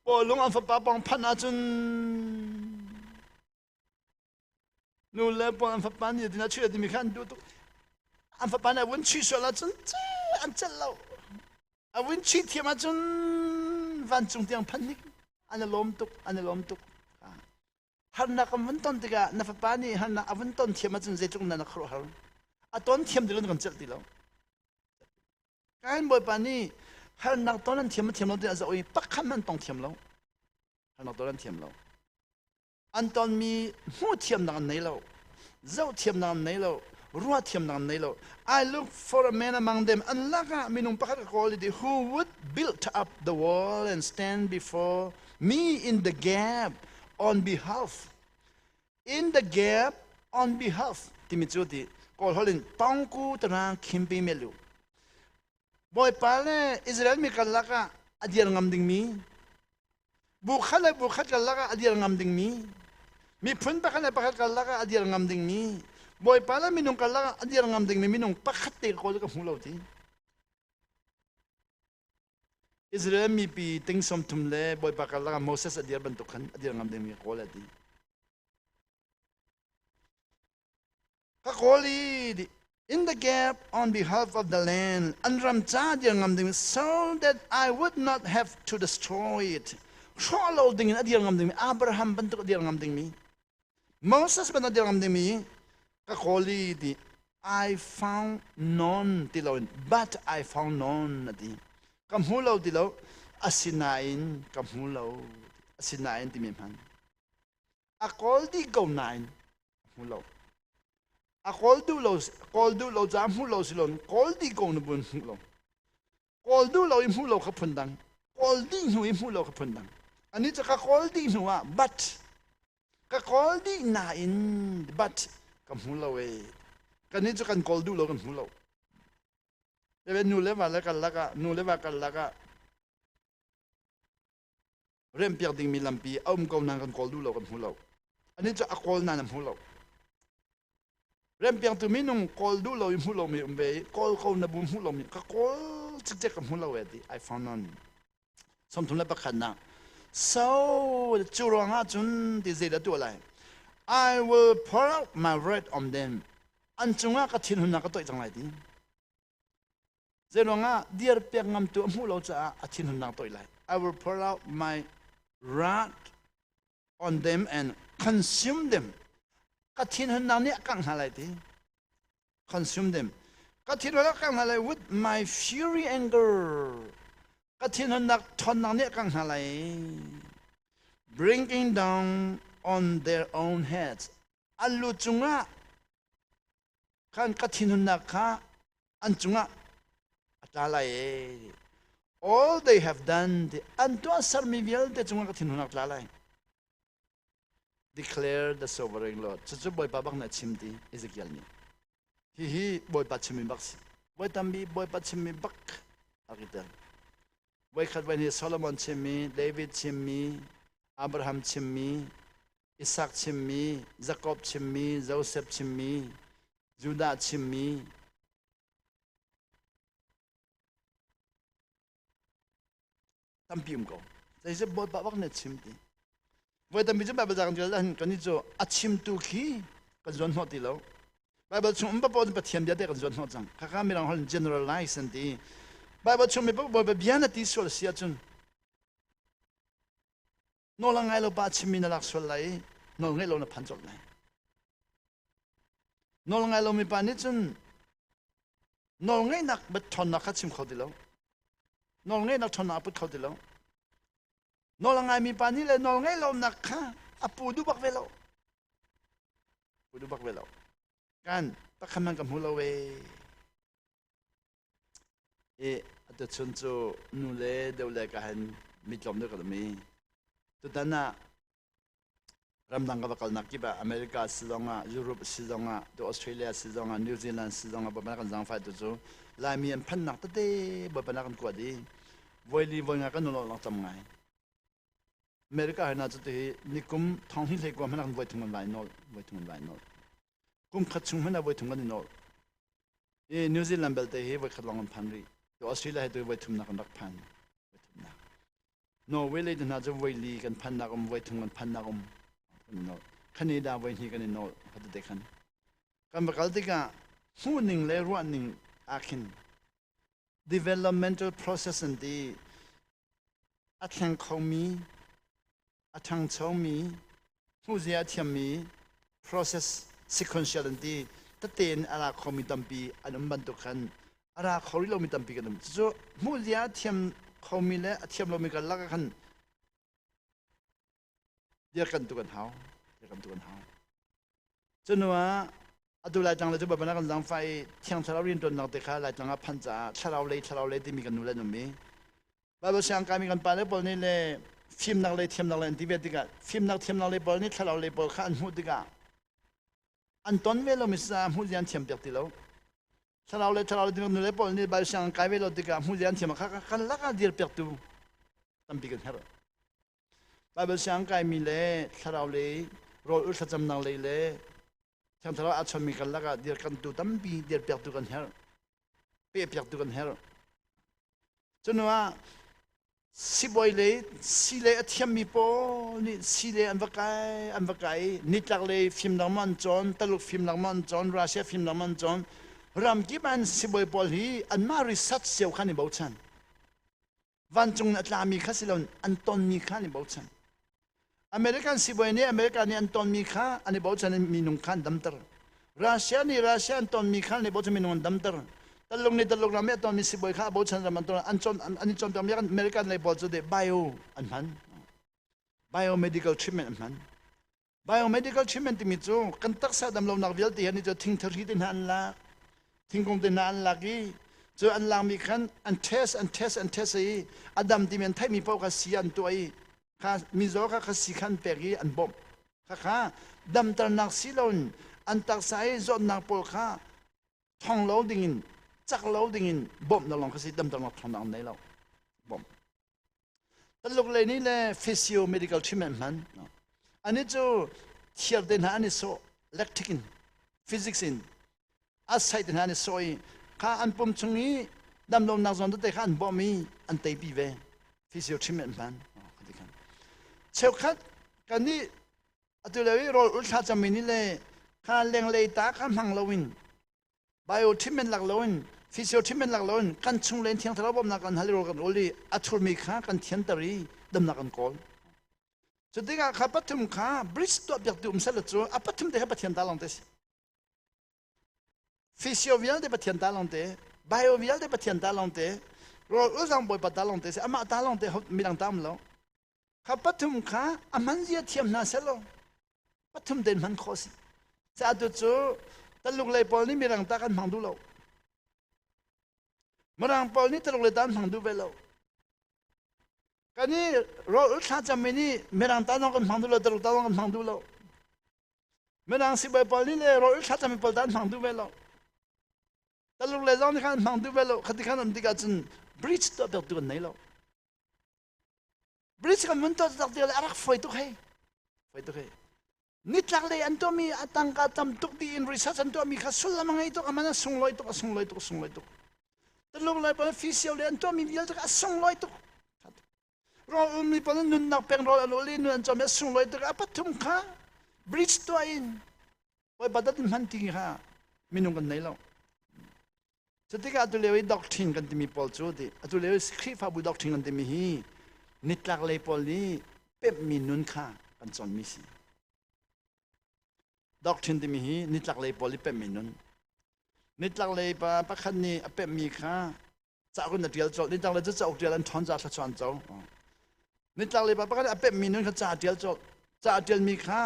bolong an fapa pang phana chun nu la pang an fapa ni dina chui dimi khan du tu an fapa na won chui so la chun an chal lo a win chi thiama chun van chung tiang phanik an lom tuk har na kam won ton tiga na fa pani har na avon ton thiama chun je chung na na khro har a ton thiam dilon kam chal tilo kain boy pani har na ton an thiam lo de za oi pakhan man tong thiam lo har na ton thiam lo an ton mi hu thiam na nei lo zo thiam na nei lo ruwa thiam na nei lo I look for a man among them anlaka minung pakhat quality who would build up the wall and stand before me in the gap on behalf timichuti call holin tongku tarang khimpi melu boy pale Israel mi kalaka adiar ngamding mi bukhala kalaka adiar ngamding mi phun pakhala kalaka adiar ngamding mi boy pala minung kalaka adiar ngamding mi minung pakhate ko ka hulauti Israel mi pi ting som thumle boy pakala Moses adiar bantukhan adiar ngamding mi kolati ka koli in the gap on behalf of the land anram cha adiar ngamding so that I would not have to destroy it follow ding adiar ngamding mi Abraham bantuk adiar ngamding mi Moses ban adiar ngamding mi ka koli di I found none tilawin but I found none ati kamhulaw dilaw asinain kamhulaw asinain timimhan akol di go nine hulaw akol du lo jam hulaw silon kol di go na bun hulaw kol du lo im hulaw kapundang kol di nu im hulaw kapundang ani cha ka kol di nuwa but ka kol di nain but kamhulaw e kani cha kan kol du lo kamhulaw Ebe nule va kalaka rem piak ding mi lampi om ko nang kan kol du lo kan hulo ani cha akol na nam hulo rem piak tu minung kol du lo im hulo mi umbe kol ko na bum hulo mi ka kol chik kam hulo edi I found none som thum la pakhan na so churanga chun ti zeda tu lai I will pour out my wrath on them an chunga ka thin hun na ka toi chang lai ti Zenonga dear pek ngam tu mulo cha achin hunang toilai I will pour out my wrath on them and consume them kathin hunang ni kang halai ti consume them kathin hunang kang halai with my fury anger kathin hunang thonang ni kang halai bringing down on their own heads alu chunga kan kathin hunang kha an chunga all they have done and to sarmivial te chunga ka thinuna tlalai declare the sovereign Lord chu boy babak na chimti Ezekiel ni hi boy pachimi bak boy tambi boy pachimi bak akitel boy khat when Solomon chimmi David chimmi Abraham chimmi Isaac chim mi Jacob chim mi Joseph chim mi Judah chim mi tampium ko sai se bot ba wak ne chim ti voi tam bi je Bible jang jal han kan jo achim tu khi ka jon ho ti lo Bible chung ba bo ba thiam dia de ka jon ho jang ka ka mi rang hol generalize and ti Bible chung mi bo ba biana ti sol sia chun no la ngai lo ba chim mi na lak sol lai no ngai lo na phan jok lai no la ngai lo mi pa ni chun no ngai nak ba thon na kha chim kho ti lo no ngai nak thon na put kho ti lo no la ngai mi pa ni le no ngai lo nak kha apu du bak velo pu du bak velo kan ta khaman kam hu lo we at chun chu nu le de le ka han mi tlom de ka mi tu dana ramdang ka bakal nak ki ba America silonga Europe silonga to Australia silonga New Zealand silonga ba ba kan jang fa tu chu la mi an phan nak ta de ba ba kan ko di voi li voi nga kan no lo tam ngai America na chu te nikum thong hi le ko man kan voi thum lai no voi thum lai no kum khat chung man voi thum kan no New Zealand bel te he voi khat long phan ri to Australia he to voi thum na kan rak phan no we le na jo voi li kan phan na kom voi thum kan phan na kom no Canada voi hi kan no hat de khan kan ba kal ti ka hu ning le ru ning akin developmental process and the athang khomi athang chomi hu zia thiam mi process sequential and the taten ara khomi tampi anum ban to khan ara khori lo mi tampi kan so hu zia thiam khomi le athiam lo mi kan la khan dia kan tu kan hau chunwa adulai tang le ju ba na kan jang fai thiang tharau rin ton nak te kha lai tanga phan cha tharau le ti mi kan nu le nu mi ba ba sang ka mi kan pa le pol ni le phim nak le thiam nak le ti ve ti ka phim nak thiam nak le pol ni tharau le pol kha an hu ti ka an ton ve lo mi sa hu jian thiam pek ti lo tharau le ti nu le pol ni ba sang ka ve lo ti ka hu jian thiam kha kan la ka dir pek tu tam pi kan har ba ba sang ka mi le tharau le rol ul sa cham nak le Thang thara at chami kan laga dir kan tu tampi dir pek tu kan her pe pek tu kan her chunwa si boy le si le athiam mi po ni si le an vakai nitlak le film lang man chon taluk film lang man chon Russia film lang man chon ram ki ban si boy pol hi an ma research seo khani bo chan van chung atlami khasilon anton mi khani bo chan American si boy ni American ni anton mi kha ani bo chan mi nung khan damtar Russia ni Russia anton mi khan ni bo chan mi nung damtar talung ni talung ram anton mi si boy kha bo chan ram anton ani chon tam yan American le bo chu de bio an man biomedical treatment an man biomedical treatment ti mi chu kan tak sa dam lo nak vel ti ani cho thing thari din han la thing kong din han la ki cho an lang mi khan an test ai adam ti men thai mi po ka sian tu ai kha mizo kha sikhan peri an bom kha dam tar nak silon an tak sai zon nak pol kha thong loading in chak loading in bom na long kha si dam tar nak thong nei lo bom taluk le ni le physio medical treatment man ani chu thiar den ani so electric in physics in aside den ani so kha an pum chungi dam lo nak zon te khan bom mi an te pi ve physio treatment man cheu khat kan ni atulai rol ul tha chamini le kha leng le ta kha mang lowin bio treatment lak lowin physio treatment lak lowin kan chung len thiang thara bom na kan hali rol kan oli athur mi kha kan thian tari dam na kan kol chutiga kha pathum kha bridge to byak tu umsal chu apathum de ha pathian ta long te physio vial de pathian ta long te bio vial de pathian ta long te rol ul jang boy pat ta long te ama ta long te mi dang tam lo kha pathum kha aman zia thiam na selo pathum den man khosi cha tu chu taluk lai pol ni mirang ta kan mangdu lo marang pol ni taluk lai tan mangdu velo kani ro ul tha chamini mirang ta nong kan mangdu lo taluk ta nong kan mangdu lo mirang si bai pol ni le ro ul tha chami pol tan mangdu velo taluk lai jong ni kan mangdu velo khati khan am diga chun bridge to bel tu nei lo Bridge kan mun to tak dia arak foi tu he นิทลักเลยอันตัวมีตังกาจำตุกดีอินริสัชอันตัวมีข้าสุลละมังไงตัวมันส่งลอยตัวส่งลอยตัวส่งลอยตัวแต่ลงเลยเป็นฟิสิโอเลยอันตัวมีเยอะตัวส่งลอยตัวเรามีเป็นนุนนักเป็นเราเราเล่นนุนจอมส่งลอยตัวapaทุ่มข้าบริดจ์ตัวอินไว้บัดนั้นมันทิ้งข้ามีนุ่งกันไหนแล้วจะที่การตัวเลวด็อกทรินกันที่มีพอลจูดีตัวเลวสคริปต์ฟับด็อกทรินกันที่มีฮีนิทลักเลยพอลีเป็ดมีนุนข้ากันจอนมิซีด็อกทรินที่มีฮีนิทลักเลยพอลีเป็ดมีนุนนิทลักเลยปะคันนี้เป็ดมีข้าจะคนเดียวจอนิทลักเลยจะเอาเดียวอันทอนจะทอนเจ้านิทลักเลยปะคันนี้เป็ดมีนุนเขาจะเดียวจอจะเดียวมีข้า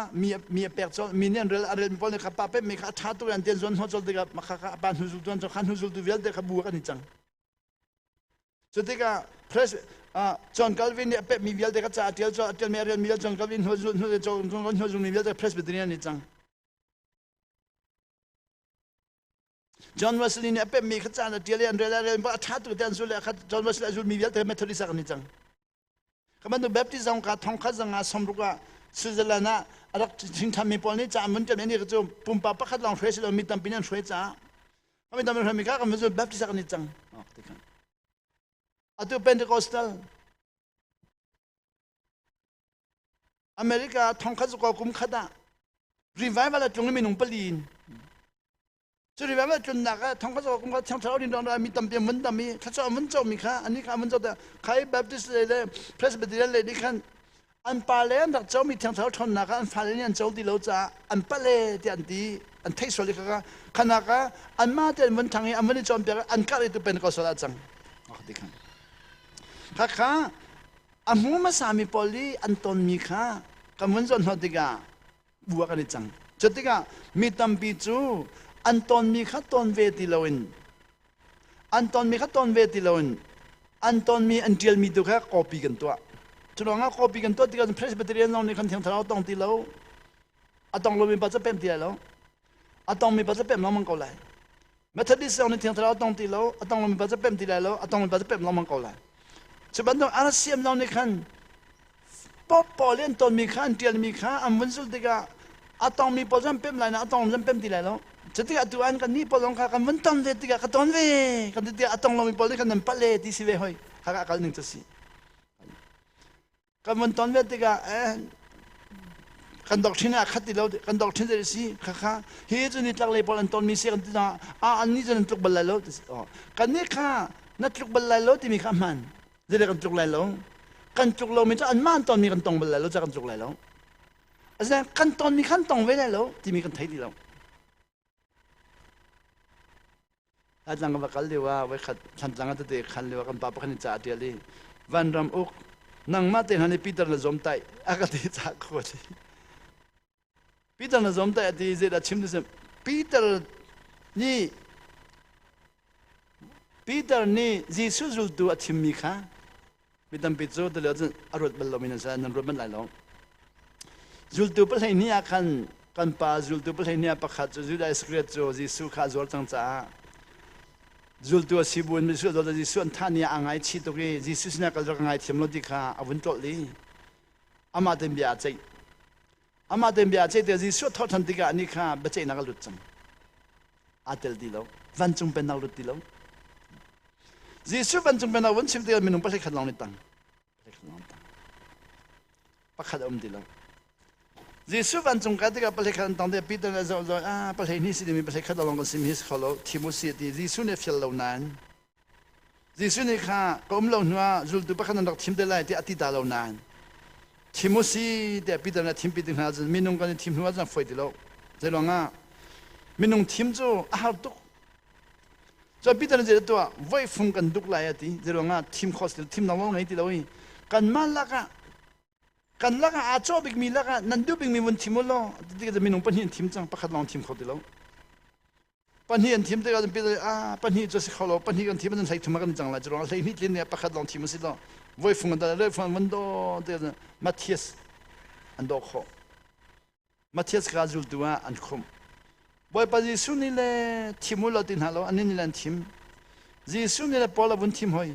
มีเป็ดจอมีเนี่ยเรื่องมีพอลีข้าป้าเป็ดมีข้าท้าตัวอันเดียวจนหัวจอเด็กมาข้าบ้านหุสุลตัวจนขันหุสุลตัวเวลเด็กข้าบัวกันนี่จังจะที่การเพรสจอห์นกัลวินเนี่ยเป็ดมีเวลเด็กข้าจะเดียวจอเดียวมีเรื่องมีเวลจอห์นกัลวินหุสุลมีเวลเด็กเพรสเบเตอรียนนี่จังจอห์นวัสลีเนี่ยเป็ดมีข้าจะเดียวเรื่องบ้าท้าตัวเดียวจนเลยข้าจอห์นวัสลีมีเวลเด็กเมทอดิสกันนี่จังข้ามันดูแบบที่จังข้าท่องข้าจังสมรุกว่าสุดท้ายนะรักทิ้งทำมีพอนี่จ้ามันจะไม่นี่ก็จะปุ่มปะปะขัดลองช่วยสิเรามีตำปีนั้นช่วยจ้าเขาไม่ตำเป็นคนมีข้าก็มันจะแบบที่สักนิดจังที่กันอันตัวเป็นเดคอสตัลอเมริกาท่องข้าจะก่อกุมขัดรีไวฟ์อะไรตรงนี้มีหนุ่มปลีนจะรีไวฟ์อะไรจนหนักท่องข้าจะก่อกุมขัดทั้งเท่าดินดอนมีตำเปียมันตำมีข้าจะมันเจ้ามีข้าอันนี้ข้ามันเจ้าแต่ใครแบบที่เลยเพรสเบเตอรียนเลยดิขันอันปาเลนดักเจ้ามีทางเท้าทนนักอันฟาเลนยันเจ้าดีแล้วจ้าอันปาเลที่อันดีอันเทสโซลิกะขณะกะอันมาเดินวันทางนี้อันวันนี้จอมเปียกอันกัดเลยตัวเป็นก็สละจังดีกันข้าอันหัวมาสามีพอลีอันตนมีข้ากำวันจนหัวดีกาบัวกันจังจุดที่กามีตั้มปีจูอันตนมีข้าตนเวทีลวินอันตนมีข้าตนเวทีลวินอันตนมีอันเดียลมีตัวข้าคอปีกันตัวจุดนั้นก็ปีกันตัวที่กันเพรสเบเตอรียนเราในคันเทียงทะเลาะตรงที่เราตรงเรามีปัจจัยเป็นที่เราตรงมีปัจจัยเป็นเรามังกรเลยเมทอดิสเราในเทียงทะเลาะตรงที่เราตรงเรามีปัจจัยเป็นที่เราตรงมีปัจจัยเป็นเรามังกรเลยฉะนั้นอาเซียนเราในคันป๊อปเลียนตนมีคันเทียนมีคันอันวันสุดที่กันตรงมีปัจจัยเป็นอะไรนะตรงมันเป็นที่เราจะที่ตัวอันกันนี่พอลงกันวันตอนเวทีกันตอนเวกันที่ตรงเรามีปัจจัยกันนั่นปะเลยที่สิเวหอยกันหนึ่งจะสิกันวันตอนเวทีกันดอกชินะขัดที่เรากันดอกชินะสิข้าเฮ้ยจุนี่ตั้งเลยพอลันตอนมีเสียกันที่น่ะอันนี้จะนั่งตุกบัลลัยเรากันนี่ข้านั่งตุกบัลลัยเราที่มีข้ามันจะได้กันตุกบัลลัยเรากันตุกเราไม่จะอันมันตอนมีกันตองบัลลัยเราจะกันตุกบัลลัยเราอาจารย์กันตอนมีขันตองเวลัยเราที่มีกันไทยที่เราอาจารย์ก็บอกกันเลยว่าไว้ขัดฉันจังก็จะเด็กขันเลยว่ากันป้าพักนี่จ่าเดียร์เลยวันรำอุกนั่งมาเต้นฮันนี่ปีเตอร์น่ะจอมไตอากาศที่จากโคตรปีเตอร์น่ะจอมไตที่เจด้าชิมดิสปีเตอร์นี่จีสุจุลตัวชิมมีค่ะปีตั้มปีโจตัวเลี้ยงอารมณ์บัลลังก์มินันซานันรถมันไหลลงจุลตัวเป็นอะไรนี่กันป้าจุลตัวเป็นอะไรนี่ปักขัดจุลได้สเกรตโจจีสุขาจอร์ตังจ้าจุลตัวสิบุญมิสุดตัวจีสุอันท่านี่อ่างไอชีตัวนี้จีสุสเนี่ยก็จะอ่างไอที่มันดีค่ะอาวุธตัวนี้อามาเต็มเบียใจเดี๋ยวจีสุทอดทันทีกันนี่ค่ะเบใจนักลุดจังอาเตลดีแล้ววันจุงเป็นนักลุดดีแล้วจีสุวันจุงเป็นนักวันชิมเดียวมีนุ่มไปขัดลองนิตังปักขัดดีแล้วจีสุวันจุงกันที่กับไปขัดตังเดียวปีเตอร์จะไปนี่สิมีไปขัดลองกันสิมีสขอลทิมุสีที่จีสุเนี่ยฟิลเรานานจีสุเนี่ยค่ะก็เราหนัวจุลตัวไปขัดนักทิมเดลัยที่อธิดาเรานานทิมุสีเดี๋ยวปีเตอร์เนี่ยทิมปีเตอร์เนี่ยมีนุ่งกันทิมหัวจะไฟดีแล้วจะลองมีนุ่งทิมจู่อาหารตุกจะปีเตอร์เนี่ยตัวไว้ฟุ้งกันตุกลายที่จะลองทิมคอสทิมน้องไงที่เรากันมาลักอาจอบอีกมีลักนั่นดูอีกมีวันทิมแล้วที่จะมีนุ่งปัญญาทิมจังประคัดลองทิมเขาดีแล้วปัญญาทิมที่เราจะปีเตอร์ปัญญาจะสิเขาแล้วปัญญากันทิมมันใส่ถุงมันจังเลยจะลองใส่นิดเนี่ยประคัดลองทิมสิแล้วไว้ฟุ้งกันแต่เลยฟุ้งวันโดเดี๋ยวมาเทียสอันโดขอมาเทียสกาจูตัวอันคมบ่อยปะจีสุนี่เลยทิมุลตินฮัลโหลอันนี้นี่แหละทิมจีสุนี่เลยพอละวันทิมหอย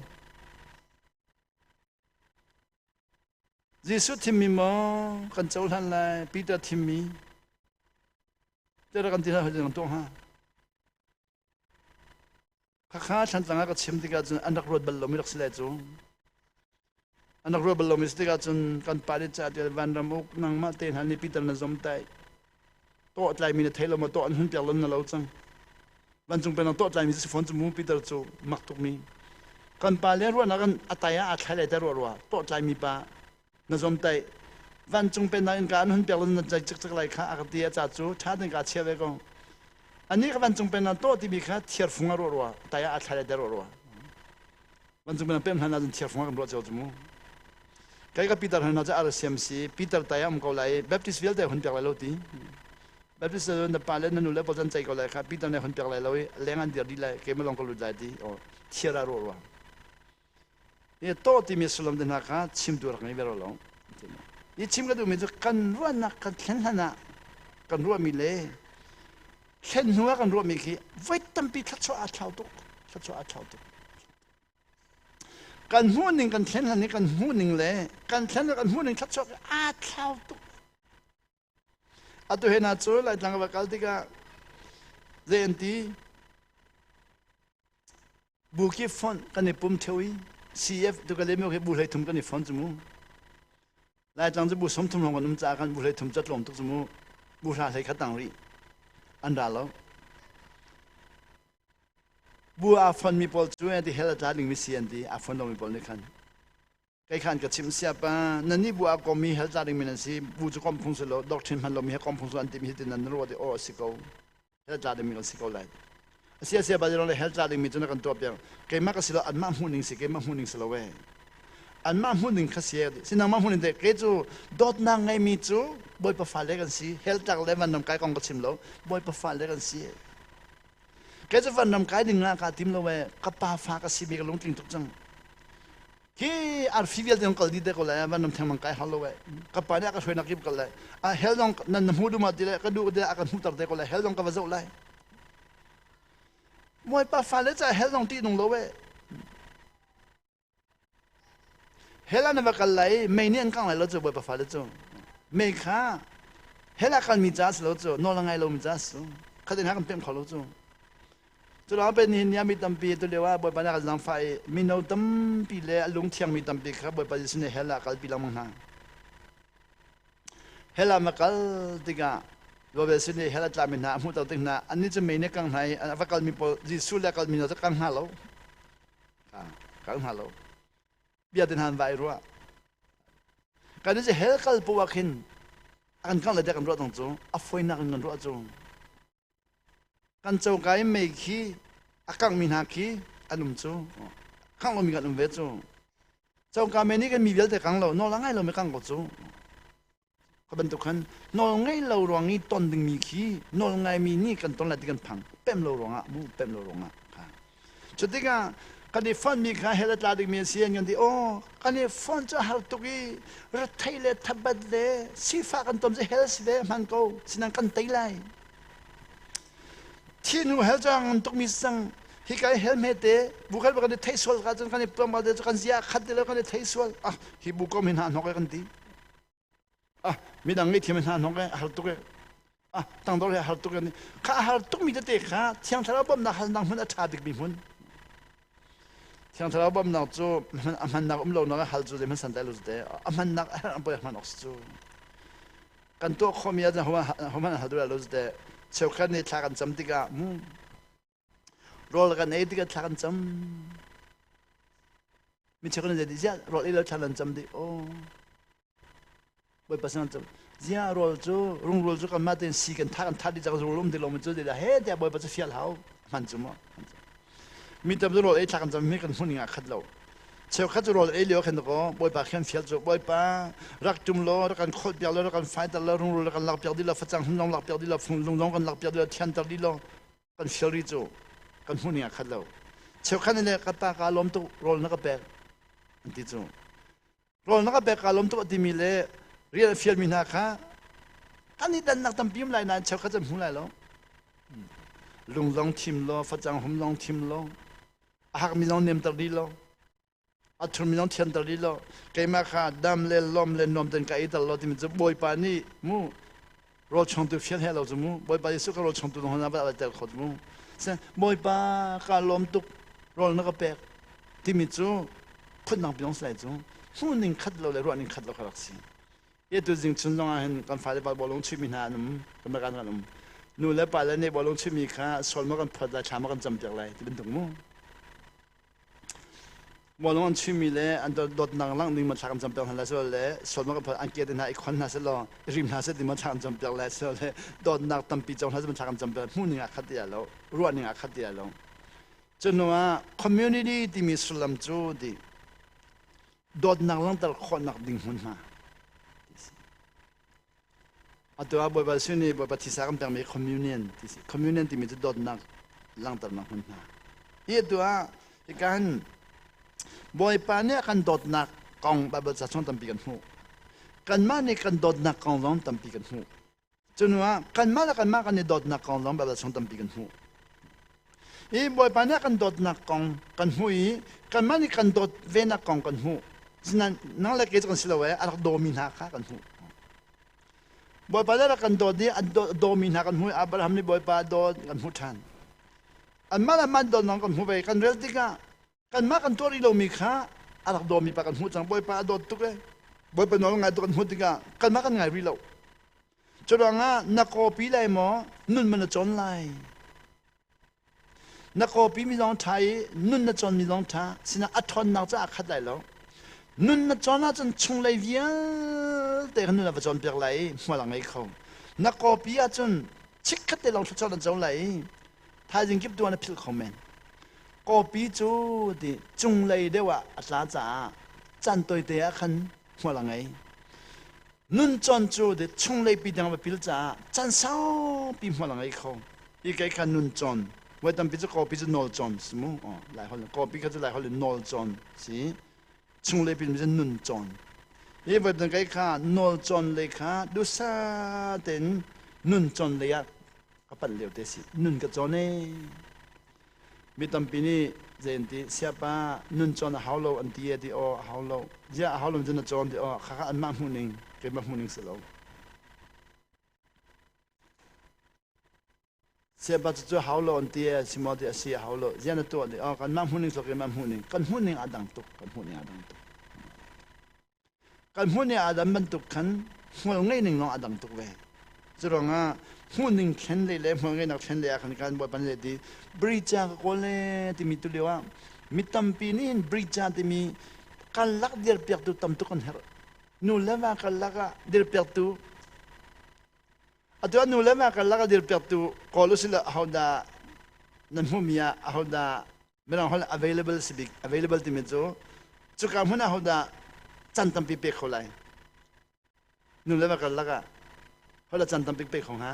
จีสุทิมมีมั้งกันเจ้าท่านเลยปีเตอร์ทิมมี Tera kan tina hajang tong ha. Kakha chan tanga ka chim tiga chun anak road ballo mi raksila chu. Anak road ballo mi stiga chun kan palit cha tel Van Ram Uk nang ma ten han ni Peter na zom tai. To tlai mi na thailo ma to an hun pialon na lo chang. Van chung pen to tlai mi si phone chu mu Peter chu mak tuk mi. Kan palet ro na kan ataya athale ta ro ro. To tlai mi pa na zom tai. Van chung pen na in kan hun pialon na chak chak lai kha akatia cha chu tha den ka chewe ko. Ani ka van chung pen na to ti bi kha thiar funga ro ro taya athale ta ro ro. Van chung pen na pem han na thiar funga kan ro cha chu mu. Kai ka Peter han na cha RCMC Peter taya am ko lai Baptist vil te hun piak lai lo ti. Baptist na palet na nu le pojan chai ko lai kha Peter ne hun piak lai lo lengan dir di lai ke melong ko lu lai ti o thiara ro ro. Ye to ti mi sulam den ha kha chim tur ngai vero lo. Ye chim ka du mi kan ruan na kan khen hana kan ruan mi le khen nuwa kan ruan mi ki vai tam pi thach cho a thau tu kan hu ning kan khen han ni kan hu ning le kan khen kan hu ning thach cho a thau tu atu he na chu lai tlang ba kal ti ka zenti bu ki fon kan ni pum thewi CF tu ka le mo ke bu lai thum kan ni fon chu mu lai tlang chu bu som thum long kan um cha kan bu lai thum chat lom tu chu mu bu sa sai kha tang ri an da lo bu a fon mi pol chu e di hela ta ling mi sian di a fon lo mi pol ni khan kai khan ka chim sia pa na ni bu a ko mi hel ta ling mi na si bu chu kom phung se lo doctrine man lo mi kom phung so an ti mi ti nan ro de o si ko hel ta de mi lo si ko lai sia ba lo hel ta ling mi chu na kan to pya kai ma ka si lo an ma hu ning si kai ma hu ning se lo we an ma hu ning kha sia si na ma hu ning de ke chu dot na ngai mi chu boy pa fa le kan si hel tak le man nam kai kong ka chim lo boy pa fa le kan si ke chu van nam kai ding na ka tim lo we ka pa fa ka si bi ka long ting tuk chang ki ar fivial de kal di de ko la van nam thang man kai halo we ka pa ne ka shoi na kip kal la a hel dong nan nam hu du ma di le ka du de akan hu tar de ko la hel dong ka wa zo lai boy pa fa le cha hel dong ti dong lo we hela na ba kal lai mai ni an kang lai lo chu boy pa fa le chu mai kha hela kan mi jas lo chu no la ngai lo mi jas ka den ha kan pem kho lo chu chu la pe ni ya mi tam pi tu le wa boy pa na ka jang fai mi no tam pi le lung thiang mi tam pi kha boy pa ji ne hela kal pi lam na hela ma kal tiga lo be sin ne hela tla mi na mu ta ting na an ni chu mai ne kang nai va kal mi po ji su la kal mi no ta kang ha lo kang ha lo bia den han vai ro kan ni hel kal po wa khin an kang la de kan ro tong chu a foi na kan ro chu kan chau kai mai khi akang min ha khi anum chu kang lo mi kan um ve chu chau ka me ni kan mi vel te kang lo no la ngai lo me kang ko chu ka ban tu khan no ngai lo ro ngi ton ding mi khi no ngai mi ni kan ton la ti kan phang pem lo ro nga mu pem lo ro nga ka chu ti ga kan ni fon mi kha hela tla ding mi sian kan di o kan ni fon cha har tu gi ra thai le thabat le si fa kan tom je hel si le man ko sinang kan tai lai thiên hữu hel chang tuk mi sang hi kai helmet te bukal ba kan thai sol ka chan kan pam ba de kan zia khat de lo kan thai sol hi bu ko min han ho kan ti mi dang ngi thiam han ho ka har tu ke tang do le har tu ke ni kha har tu mi de te kha thiang thara bam na hal nang hun a tha dik mi hun thiang thara bam na chu man na lo na hal chu de man san dai lo de man na ba man ox chu kan to khomia ja ho man hal do lo de chau khan ni thakan cham tika rol kan nei tika thakan cham mi chakon je dia rol ilo thakan cham di o boy pasan cham dia rol chu rung rol chu kan ma ten si kan thakan thadi ja rol um de lo mu chu de he dia boy pas fial hau man chu mo mi tam rol e thakan cham mi kan huni nga khat lo chau khat rol e lio khan ko boy pa khan fial chu boy pa rak tum lo kan khol pial lo kan fai ta lo rung rol kan lak pial di lo fachang hum long lak pial di lo phung long long kan lak pial di lo thian tar di lo kan fiori chu kan huni nga khat lo chau khan ne ka ta ka lom tu rol na ka pe ti chu rol na ka pe ka lom tu ti mi le riel fial mi na kha kan ni dan nak tam pim lai na chau khat hu lai lo lung long thim lo fachang hum long thim lo hak mi long nem tar di lo athum mi long thian tar di lo ke ma kha dam le lom le nom ten ka ital lo ti mi chu boy pa ni mu รอชงตัวเฟียให้เราจมูบ่อยไปสุขรอชงตัวหัวหน้าบ้านอะไรแต่ขดมูเส้นบ่อยไปการล้มตุกรอนักเป็กที่มีจูคนนักบินองสายจูหูนิ่งขัดเราเลยรู้นิ่งขัดเราขลักสิเยตัวจริงชุนลงเห็นการฝ่ายบอลบอลลงชิมินานุ่มกรรมการกันนุ่มนู่นแล้วไปแล้วเนี่ยบอลลงชิมิค่ะสอนมากันพัดชามากันจำจากอะไรที่เป็นถุงมูบอลลงชิมิเลยอันโดดนังลังนิ่งมาชากันจำจากอะไรส่วนเลยสอนมากันพัดอันเกียรตินาอีกคนน่าเสียหล่อริมน่าเสียที่มาชากันจำจากอะไรส่วนเลยโดดนักตั้มปีจงน่าเสียมาชากันจำจากหูนิ่งขัดเดียวแล้วรู้นิ่งขัดเดียวแล้วจนว่าคอมมูนิตี้ที่มีสุลัมจูดีโดดนักลังแต่คนนักดิ่งหุ่นมาอัตัวบ่อยๆส่วนนี้บ่อยๆที่สามแต่มีคอมมูนิตี้ที่มีจุดโดดนักลังแต่นักหุ่นมายี่ตัวที่การบ่อยๆเนี่ยกันโดดนักกองแบบจะช่องตั้มปีกันหูกันมาเนี่ยกันโดดนักกองร้องตั้มปีกันหูจนว่ากันมาแล้วกันมากันเนี่ยโดดนักกองร้องแบบจะช่องตั้มปีกันหูอีบ่อยๆเนี่ยกันโดดนักกองกันหูอีกันมาเนี่ยกันโดดเวนักกองกันหูฉะนั้นนั่นแหละเกิดกันสิละเว้ยอะไรโดมินาค่ะกันหูบ่อยไปแล้วกันโดดนี้อันโดมินากันหูอับราฮัมนี่บ่อยไปโดดกันหูทันอันมาแล้วมันโดดน้องกันหูไปกันเรื่องที่กันมากันตัวรีโลมีค่าอะไรโดมีปากันหูจังบ่อยไปโดดตุกเลยบ่อยไปน้องไงตัวกันหูที่กันมากันไงรีโลจุดว่างนักโคปีเลยมั้งนุ่นมันจะจนไล่นักโคปีมีลองไทยนุ่นจะจนมีลองท่าสินะอัฐอนนักจะอักขัดได้แล้วนุ่นจะจนน่าจะชงเลยเวียแต่นุ่นจะจนเปลี่ยนเลยหัวหลังไอ้เขานักโคปีอาจจะชิคขัดได้ลองชดจะเลยถ้าจริงเก็บตัวนั้นพิลคอมเมนต์โคปีจูดิจงเลยเดี๋ยวว่าอัตราจ่าจันตัวเดียขันหัวหลังไอ้นุ่นจนจูดิชงเลยปีเดียวมาพิลจ่าจันเศร้าปีหัวหลังไอ้เขาอีกไอ้ขันนุ่นจนเวทปีจะโคปีจะนอลจนสมมติหลายคนโคปีเขาจะหลายคนนอลจนสิชงเลยปีมันจะนุ่นจนยี่เวทไอ้ข้านอลจนเลยข้าดูซาเต็นนุ่นจนเลยก็ปั่นเลี้ยวเตสินุ่นก็จนเองมีตั้งปีนี้เจนที่เสียป้านุ่นจนหาวโลอันที่ที่หาวโลเจ้าหาวโลจะน่าจนที่ข้าอันมาหุ่นหนึ่งเก็บมาหุ่นหนึ่งเสร็จแล้วเสียป้าจะหาวโลอันที่สมมติเสียหาวโลเจ้าน่าตัวที่กันมาหุ่นหนึ่งสักกันมาหุ่นหนึ่งกันหุ่นหนึ่งอาดังตุกกันหุ่นหนึ่งอาดังตุกกันหุ่นหนึ่งอาดังบรรทุกขันหัวง่ายหนึ่งน้องอาดังตุกเว้จะร้องหุ่นหนึ่งเข็นเลยเลยหัวง่ายนักเข็นเลยขันการบ่อยปันเลยที่บริจาคก็เลยที่มีตัวเดียวมีตั้มปีนี้บริจาคที่มีการลักเดียร์เปียกตัวตั้มตุกันเหรอนู่นแล้วมาการลักเดียร์เปียกตัวตัวนู่นแล้วมาการลักเดียร์เปียกตัวก็รู้สึกเขาได้นั่นหัวมีเขาได้ไม่ต้องเขา available ที่มีจู่จุกการหัวหน้าเขาได้จันตั้มปีเปียกเขาเลยนู่นแล้วมาการลักเขาได้จันตั้มปีเปียกของฮะ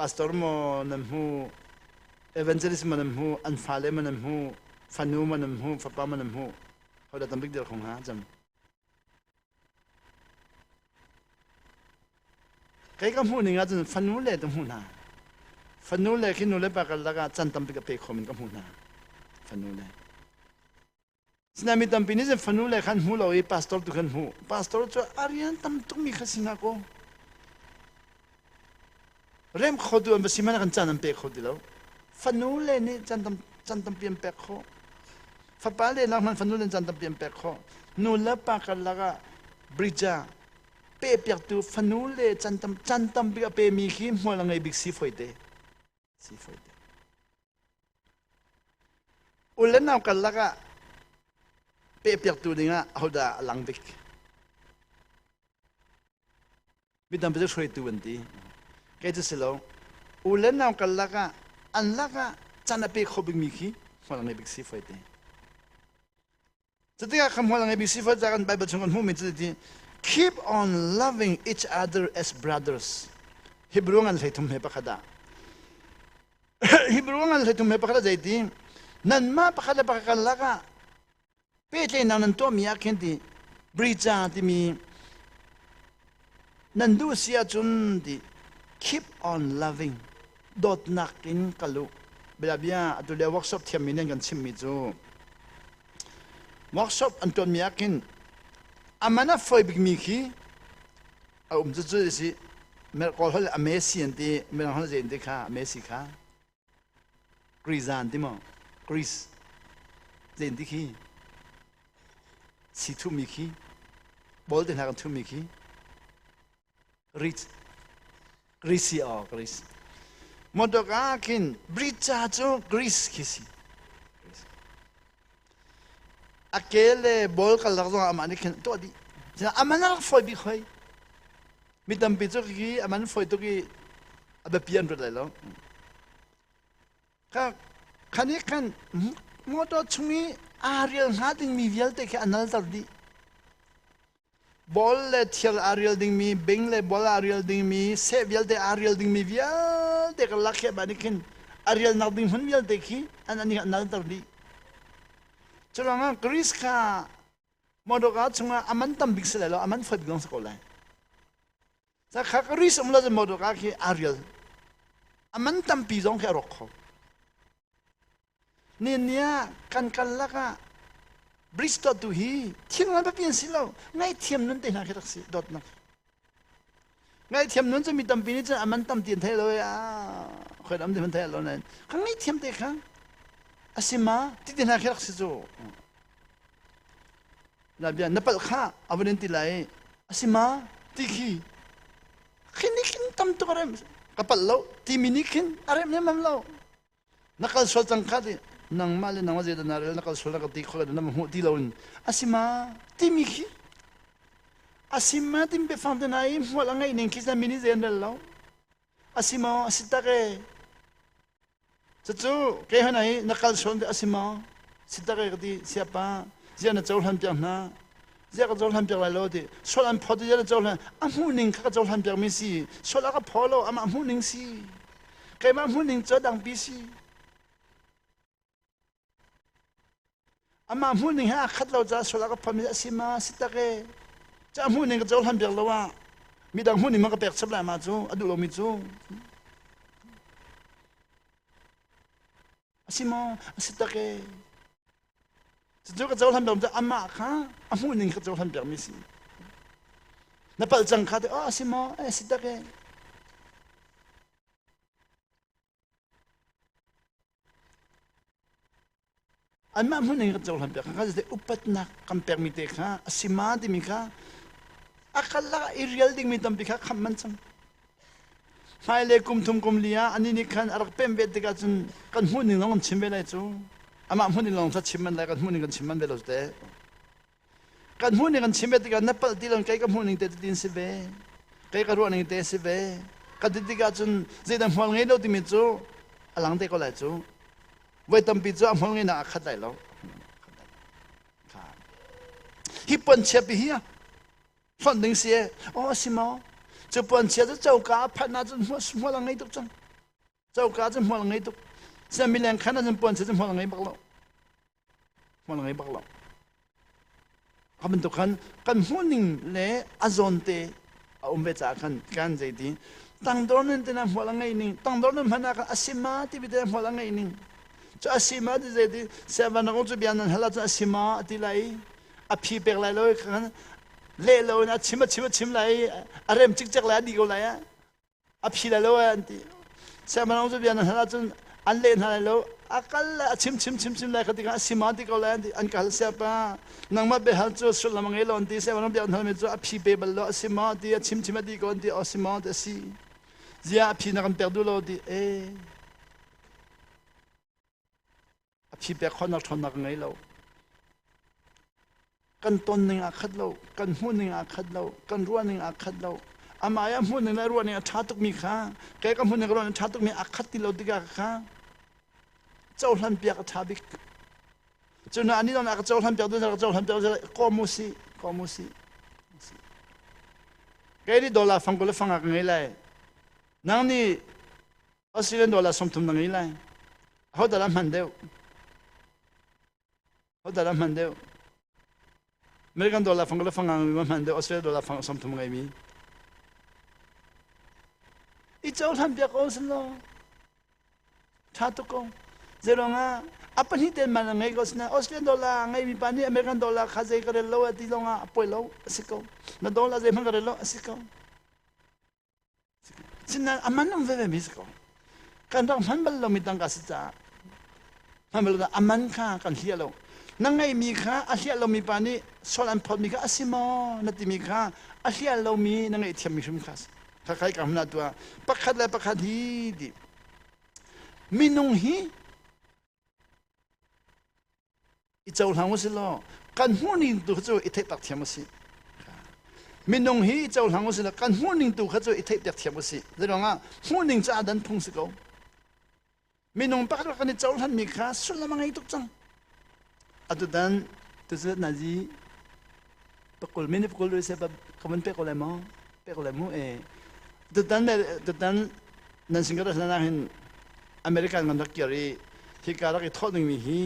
Pastor mo namhu, Evangelism mo namhu, Anfale mo namhu, Fanu mo namhu, Fapa mo namhu. How that big deal kong ha jam. Kaya kamu ni nga jan Fanu le tamu na. Fanu le kinu le bakal laga jan tampik pe komen kamu na. Fanu le. Sinami tampini je Fanu le kan hu lo pastor tu kan hu. Pastor jo arian tam tu mi khasina ko. Rem khodu am simana kan chanam pe khodilo fanu le ni chantam piam pe kho fa le na man fanu le chantam piam pe kho nu la pa ka laga brija pe pe tu fanu le chantam pe mi khi mo la ngai big si foite ulen na ka laga pe tu dinga hoda langbik bidam pe shoi tu wanti kaya sila, ulan na ang kalaka, ang laka, sana pe khobing miki, walang ibig sifa ito. Sa tiga kam walang ibig sifa, sa kan Bible sungon humit, keep on loving each other as brothers. Hibrungan sa itong may pakada. Hibrungan sa itong may pakada, sa iti, nan mapakada pakakalaka, pete na nanto miyak hindi, brija ti mi, nandu siya chun di, keep on loving. Dot nakin kalu. Bilabia atulia workshop tiaminen kan chim mizu. Workshop anton miyakin amana foi big mi khi zu si mer ko hol amesian ti mer hol zen de kha amesi kha Greasan ti mo Greece zen ti khi si tu mi khi bol den ha tu mi khi Greece Greece Greece modoka kin bricha cho Greece kisi akele bol kal lang amani kin to di amana foi bi khoi midam bi cho ki aman foi to ki abapian ro lai lo ka khani kan moto chumi ariel hading mi vial te ke anal tar di bol le thial ariel ding mi beng le bol ariel ding mi se vial te ariel ding mi vial te ka lakhe bani kin ariel nak ding hun vial te ki anani anal tar di chulanga Greece ka modoka chunga aman tam big sele lo aman foi bigong sa ko lai sa kha Greece umla je modoka ki ariel aman tam pi jong ke rok kho nia kan laka Bristol tu hi thiang na pa pian silo ngai thiam nun te na ke taksi dot na ngai thiam nun je mi tam pi ni je aman tam tien thai lo ya khoi dam de man thai lo na khang ngai thiam te khang asima ti te na ke taksi zo na bia na pal kha avanen ti lai asima ti khi khinikin tam to rem kapal lo ti minikin arem ne mam lo nakal sol tang khadi nang male nang waje na rel nakal sol ka ti khola na mu ti lo asima ti mi khi asima tim be fam de nai mo la ngai ning kisa mini zen lo asima asita ke chu ke hanai nakal sol de asima sita ke di siapa zia na chol han piang na zia ka chol han piang lai lo di solan phodi zia chol han amu ning ka chol han piang mi si sola ka pholo ama amu ning si ke ma amu ning cho dang bi si ama amu ning ha khat lo cha sola ka phami asima sita ke cha amu ning ka chol han piang lo wa mi dang hu ning ma ka pek chap la ma chu adu lo mi chu asima sita ke juga jauh hampir macam amak kah, amu ni kita jauh hampir misi. Napal jangkat, oh asima, sida ke. Amak amu ni kita jauh hampir, kalau jadi upat nak hampir mite kah, asima di mika, akala irial ding mitam pika kaman sang. Hai le tum kum liya, ani ni kan arak pembet dekat jun kan hu ni nong cimbelai tu. Ama muni long sa chimman la kan muni kan chimman belos de kan muni kan chimbet kan napal dilon kai kan muni te din se be kai ka ruan te se be ka di ga chun zedan hol ngai lo ti mi chu alang te ko la chu wai tam pi chu hol ngai na khat dai lo hi pon che bi hi phon ding se o simo chu pon che chu chau ka phat na chu mo la ngai tu chang chau ka chu mo la ngai tu sa milang khana jam pon se jam hol ngai baklo hol ngai baklo kamen to kan huning le azonte a umbe cha kan je di tang dornen te na hol ngai ning tang dornen hana ka asima ti bi de hol ngai ning cha asima de je di se ban ngo chu bian hala cha asima ti lai a phi pek lai lo kan le lo na chim lai arem chik chak la di go lai a phi la lo anti se ban ngo chu bian hala chu an le na lo akal chim lai khatika simati ko la an kal se pa nangma be hal chu sul lam ngai lon ti se ban bian hal me chu a phi pe bal lo simati chim di ko ti o simati si zia phi na kan perdu lo di a phi pe khona thon nak ngai lo kan ton ning a khat lo kan hu ning a khat lo kan ruan ning a khat lo amaya hu ning la ruan ning a thatuk mi kha ke ka hu ning ruan thatuk mi a khat ti lo ti ga kha châu han biak thabik chuna ani don ak châu han biak do châu han biak ko musi ke ri dollar fang ko le fang ak ngai lai nang ni Australian dollar som tum ngai lai ho da lam han deu American dollar fang ko le fang ang man deu Australian dollar fang som tum ngai mi i châu han biak ko sin lo thatuk ko Zerong apa ni ten mana ngai ko sna Australian dollar ngai mi pani American dollar khaze kare lo ati longa apoi lo asiko na dollar je mangare lo asiko sinna amanam veve misko kan dang hanbal lo mitang kasita hanbal da aman kha kan hialo nangai mi kha asia lo mi pani solan phot mi kha asimo nati mi kha asia lo mi nangai thiam mi shum khas kha khai kam na tua pakhat la pakhat hi di minung hi ichau hang si lo kan huning tu chu ithai tak thiam si minung hi ichau hang si lo kan huning tu kha chu ithai tak thiam si zeronga huning cha dan phung si ko minung pakhat kan ichau han mi kha sulamangai tuk chang atudan tu se naji pakul mini pakul se ba kaman pe kolemo atudan nan singara sana hin American kan dakiri hikara ki thoding mi hi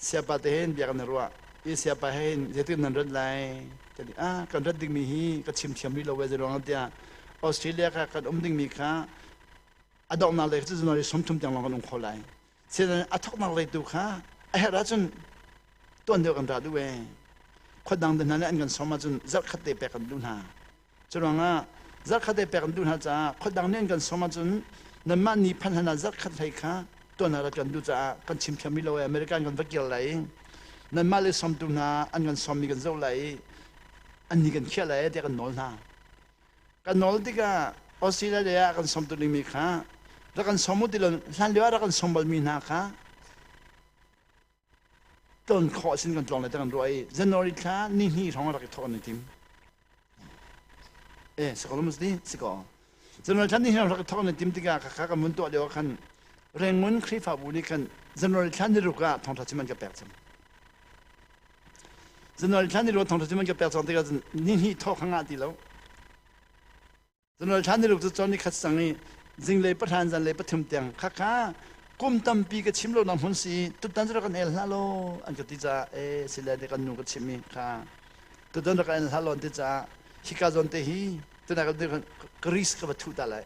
siapa tehen biar kan ruwa siapa hen jetin nan rad lai jadi kan rad ding mi hi ka chim chim li lo we zero ngatia Australia ka kan ding mi kha adok na le chu no som thum tang long kholai se athok na le tu kha a ha ra chun ton de kan ra du we khodang de na an kan soma chun zat khate pe kan du na churanga zat khate pe kan du na cha khodang nen kan soma chun na man ni phan hana zat khat thai kha ton na ra kan du cha kan chim chim mi lo American kan vakil lai na male som tu na an kan som mi kan zo lai an ni kan khia lai de kan nol na kan nol ti ka Australia kan som tu ni mi kha ra kan somu ti lon san le ra kan sombal mi na kha ton kho sin kan tlong le kan roi January kha ni hi thong ra ki thon ni tim sekolmus di seko January kha ni hi ra ki thon ni tim ti ka kha ka mun to le kan rengun khri fa bu ni kan January kha ni ru ka thong tha chiman ka pek cham January kha ni ru thong tha chiman ka pek cham ti ka ni hi tho khanga ti lo January kha ni ru chu chon ni khat sang ni jing le pathan jan le pathum tiang kha kha kum tam pi ka chimlo nam hun si tu tan ra kan el halo an ka ti cha sila de kan nu ka chimi kha tu dan ra kan halo ti cha hika jon te hi tu na ka de kris ka bathu ta lai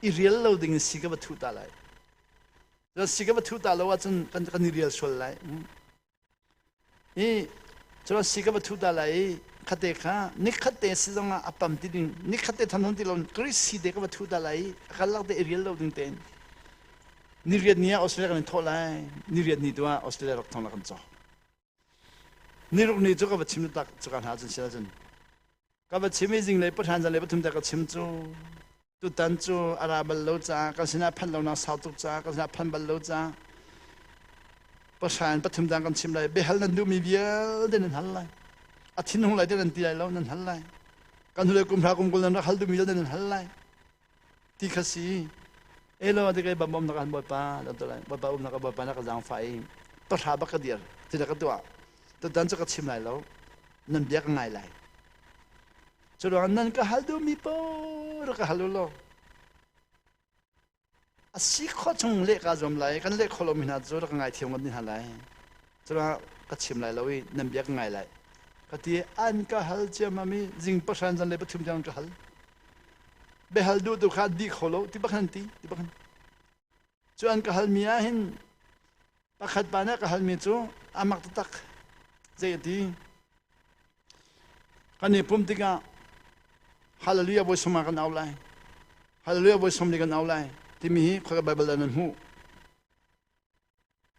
I real loading si ka bathu ta lai ja si ka bathu ta lo wa chun kan kan real sol lai chro si ka bathu ta lai khate kha nikhate sidonga apam ti ding nikhate thanon ti lon kris si de ka bathu ta lai khalak de real loading ten Niriat niya Australia kan tholai niriat ni tua Australia rak thong kan cho niruk ni chu ka ba chim tak chu kan ha chen sia chen ka ba chim jing le pathan jan le pathum ta ka chim chu tu tan chu arabal lo cha ka sina phan lo na sau tu cha ka sina phan bal lo cha pashan pathum dang kan chim lai be hal nan du mi bial den hal lai a thin hong lai den ti lai lo nan hal lai kan hule kum thra kum kul nan hal du mi den hal lai ti khasi elo de kai bam na kan boy pa la to lai boy pa na ka boy pa na ka jang fai to tha ba ka dir ti da ka tua to dan cha ka chim lai lo nan bia ka ngai lai chu ro nan ka hal du mi po ra ka halu lo a si kho chung le ka jom lai kan le kholo mi na zo ra ka ngai thiam ngon ni ha lai chu ra ka chim lai lo wi nan bia ka ngai lai ka ti an ka hal che ma mi jing pa san jan le pa thum jang ka hal behal du tu kha di kholo ti bakhan chuan ka halmia hin pakhat bana ka halmi chu amak tak zeti kani pumtika hallelujah boy soma kan aulai hallelujah boy somni kan aulai ti mi kha bible nan hu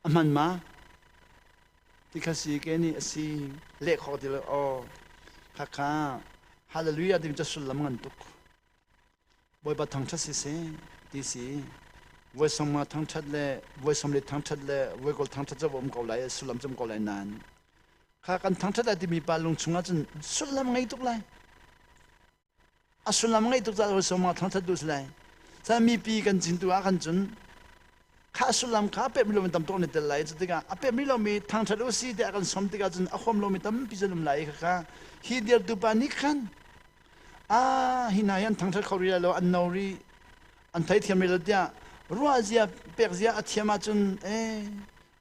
aman ma ti khasi ke ni asi le kho ti lo o kha hallelujah ti chasul lam ngan tuk boy ba thang chasi se ti si voi somma thang chat le voi somle thang chat le voi kol thang chat jom ko lai sulam jom ko lai nan kha kan thang chat ti mi pa lung chunga chun sulam ngai tuk lai a sulam ngai tuk za voi somma thang chat dus lai sa mi pi kan jin tu a kan chun kha sulam kha pe mi lo tam to ni tel lai chu tiga a pe mi lo mi thang chat u si de kan som tiga chun a khom lo mi tam pi jalum lai kha hi der tu pa ni khan hinayan thang chat khoria lo an nori an thai thiam mi lo dia ruazia perzia athiama chun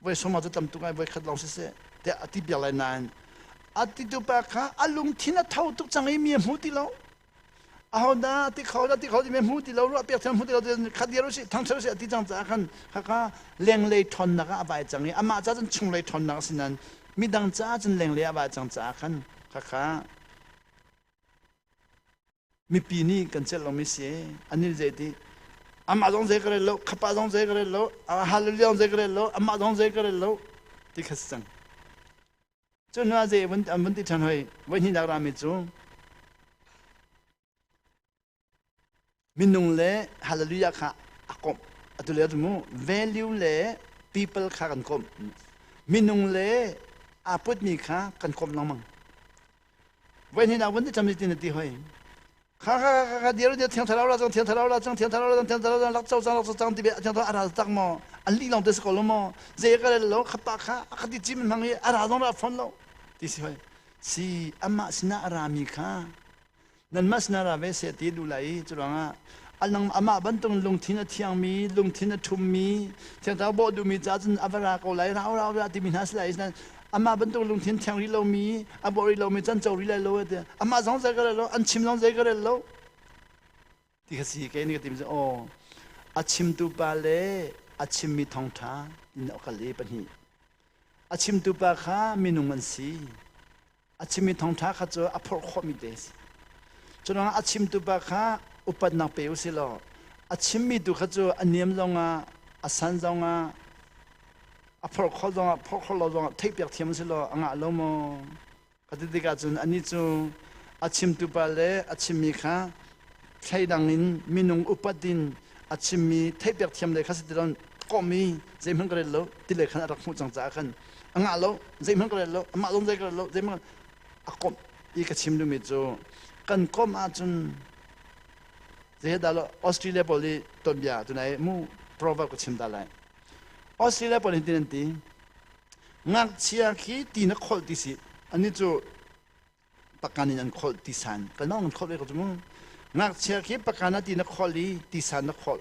voi soma chu tam tu kai voi khat long se te ati bia lai nan ati tu pa kha alung thina thau tu changai mi mu ti lo ao da ti khau di me mu ti lo ro pek tham mu ti lo khadia ro si thang charo si ati chang cha khan kha leng le thon na ka bai chang ama cha chen chung le thon na sinan mi dang cha chen leng le aba chang cha khan kha mi pi ni kan chel lo mi se anil je ti ama dong je kare lo khapa dong je kare lo hallelujah dong je kare lo ama dong je kare lo ti khasang cho na je vấn ti chan hoi wen hi da ra mi chu minung le hallelujah kha akom atule mu value le people kha kan kom minung le aput mi kha kan kom namang wen hi da vấn ti cham ti ti hoi kha dia dia thiang tharau la chang thiang tharau la chang thiang tharau la lak chau chang ti be thiang tharau ara tak mo an li long des ko lo mo je ka le lo khapa kha khati chim mang ye ara dong la phon lo ti si hoi si amma sina ara mi kha nan mas na ra ve se ti du lai churanga anang ama bantung lung thina thiang mi lung thina thum mi thiang ta bo du mi cha chen avara ko lai rao ra ti min has lai na ama bantung lung thin thiang ri lo mi abori lo mi chan chau ri lai lo de ama jong za ga lo an chim jong za ga lo ti ka si ke ni ka tim se o achim tu pa le achim mi thong tha in ka le pa ni achim tu pa kha minung man si achim mi thong tha kha cho aphor kho mi des churang achim tu pa kha upat na pe usilo achim mi tu kha cho aniam zonga asan zonga aphor kho zonga phor kho lo zonga thei pek thiam silo anga lo mo kati ka chun ani chu achim tu pa le achim mi kha thai dang in minung upatin achim mi thei pek thiam le kha sidron komi zeimang kare lo tile khan rak mu chang cha khan anga lo zeimang kare lo ama long zai kare lo zeimang akom I ka chim lu mi chu kan kom a chun je da lo Australia poli ton bia tu nai mu proverb ko chim da lai Australia poli tin ti ngak chia ki ti na khol ti si ani chu pakani nan khol ti san ka nong khol le ko chu mu ngak chia ki pakana ti na kholi ti san na khol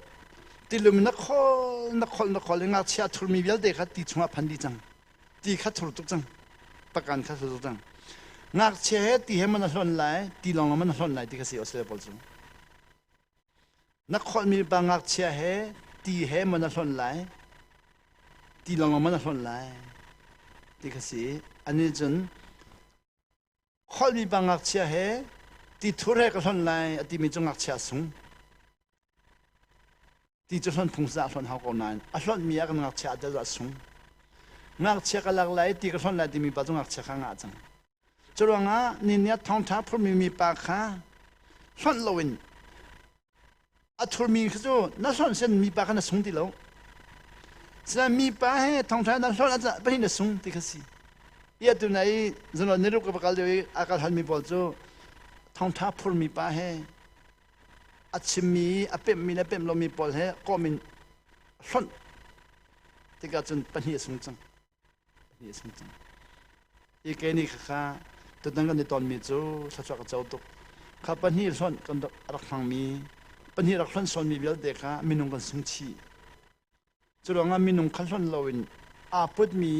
ti lum na khol ngak chia thur mi bel de kha ti chunga phan di chang ti kha thur tuk chang pakan kha thur chang ngak chia ti he man hlon lai ti long man hlon lai ti ka si Australia pol chu na khol mi ba ngak chia he ti he man hlon lai ti long man hlon lai ti ka si ani chun khol mi ba ngak chia he ti thur he ka hlon lai ati mi chung ngak chia sung ti chu hlon phung sa hlon hau ko nan a hlon mi ya ka ngak chia da sung ngak chia ka lak lai ti ka hlon lai ti mi ba chung ngak chia ka nga chang churanga ni nya thong tha phur mi pa kha hlon loin a thur mi kho na hlon sen mi pa kha na sung ti lo sa mi pa he thong tha na hlon a pa hin na sung ti khasi ya tu nai zono niru ka bakal de a ka hal mi bol chu thong tha phur mi pa he a chim mi a pem mi na pem lo mi pol he ko min hlon ti ka chun pa hi sung chang hi sung chang I ke ni kha to dang kan ton mi chu sa cha ka chau tu kha pan hi son kan rak phang mi pan hi rak hlon son mi bel de kha minung kan sung chi churanga minung khan hlon loin a put mi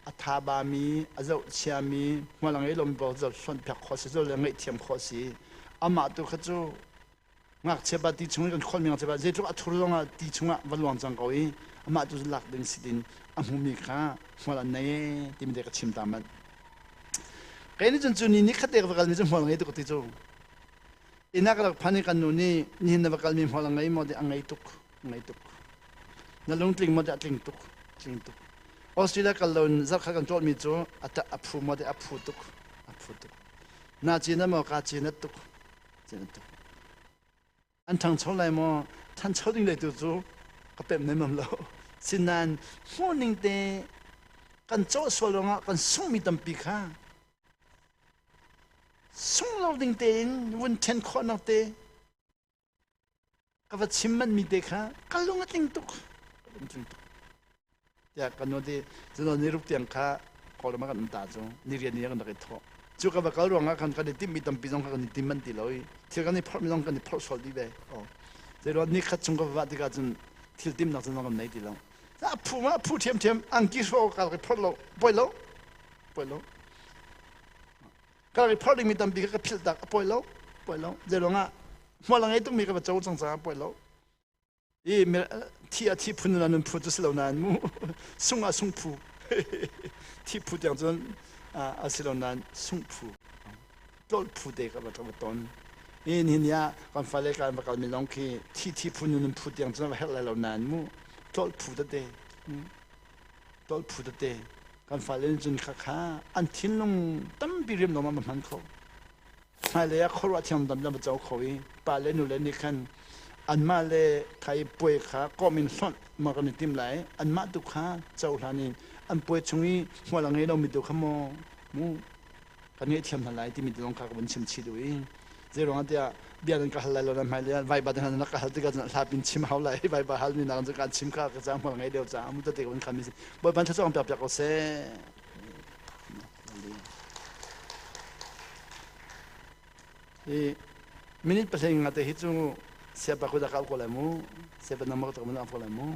a tha ba mi a zo chia mi malang e lom bo zo hlon phak kho se zo le ngai thiam kho si ama tu kha chu ngak che ba ti chung kan khol mi ngak che ba je chu a thur longa ti chunga walwang chang ko I ama tu lak ding sidin a mu mi kha mala nei ti mi de ka chim ta man Kaya chun chun ni khate ka bakal mi chun molang ito ko ti chu ina ka phani kan nu ni na bakal mi molang ngai mo de angai tuk na long tling mo de tling tuk Australia ka lon zar kha kan chol mi chu ata aphu mo de aphu tuk na china mo ka china tuk an thang chol lai mo than choding lai tu chu ka pem nei mam lo sinan morning te kan cho solonga kan sung mi tam pi kha sung lo ding ten won ten khon te ka va chimman mi de kha kalunga ting tuk ya kanu de zono nirup tiang kha ko ma kan ta chu ni rian ni kan da tho chu ka ba ka ro nga kan ka de tim mi tam pi jong ka ni tim man ti loi thil kan ni phol mi jong kan ni phol sol di be ze ro ni kha chung ka va ti ka chun thil tim na chun ngam nei ti lo sa phu ma phu thiam ang ki so ka phol lo poi lo ka ri phol mi tam pi ka phil ta poi lo ze ro nga mà là ngay tung mi cái cháu chẳng sao bồi lâu ý thi phun là nên phun cho lâu nan mu sung phu thi phun tiếng chân lâu nan sung phu tol phu đấy cái bắt ton in hinia còn phải lấy cái mà cái mình long khi thi phun nên phun tiếng chân phải lâu nan mu tol phu đấy còn phải lên chân khá anh thiên long tâm bị riêng nó mà mình không hay là khâu ra thêm đâm đâm cháu khối bà lên nụ lên đi khăn anh mà lệ thay bồi khá có mình son mà còn tìm lại anh mà tụ khá cháu là nên anh bồi chung ý mà là nghe đâu mình tụ khá mò mu cái nghe thêm lại thì mình tụ khá vẫn chim chi đuôi giờ rồi anh ta bây giờ cái lại rồi mà lại vài ba tháng nó cái hal thì cái là pin chim hao lại vài ba hal mình làm cái chim khá cái dạng mà nghe đều dạng mình tự tự mình khám mình bồi ban cho ông bẹp bẹp có xe minit pasal ingat itu siapa aku dah kau kolemu siapa nama aku tak mana aku kolemu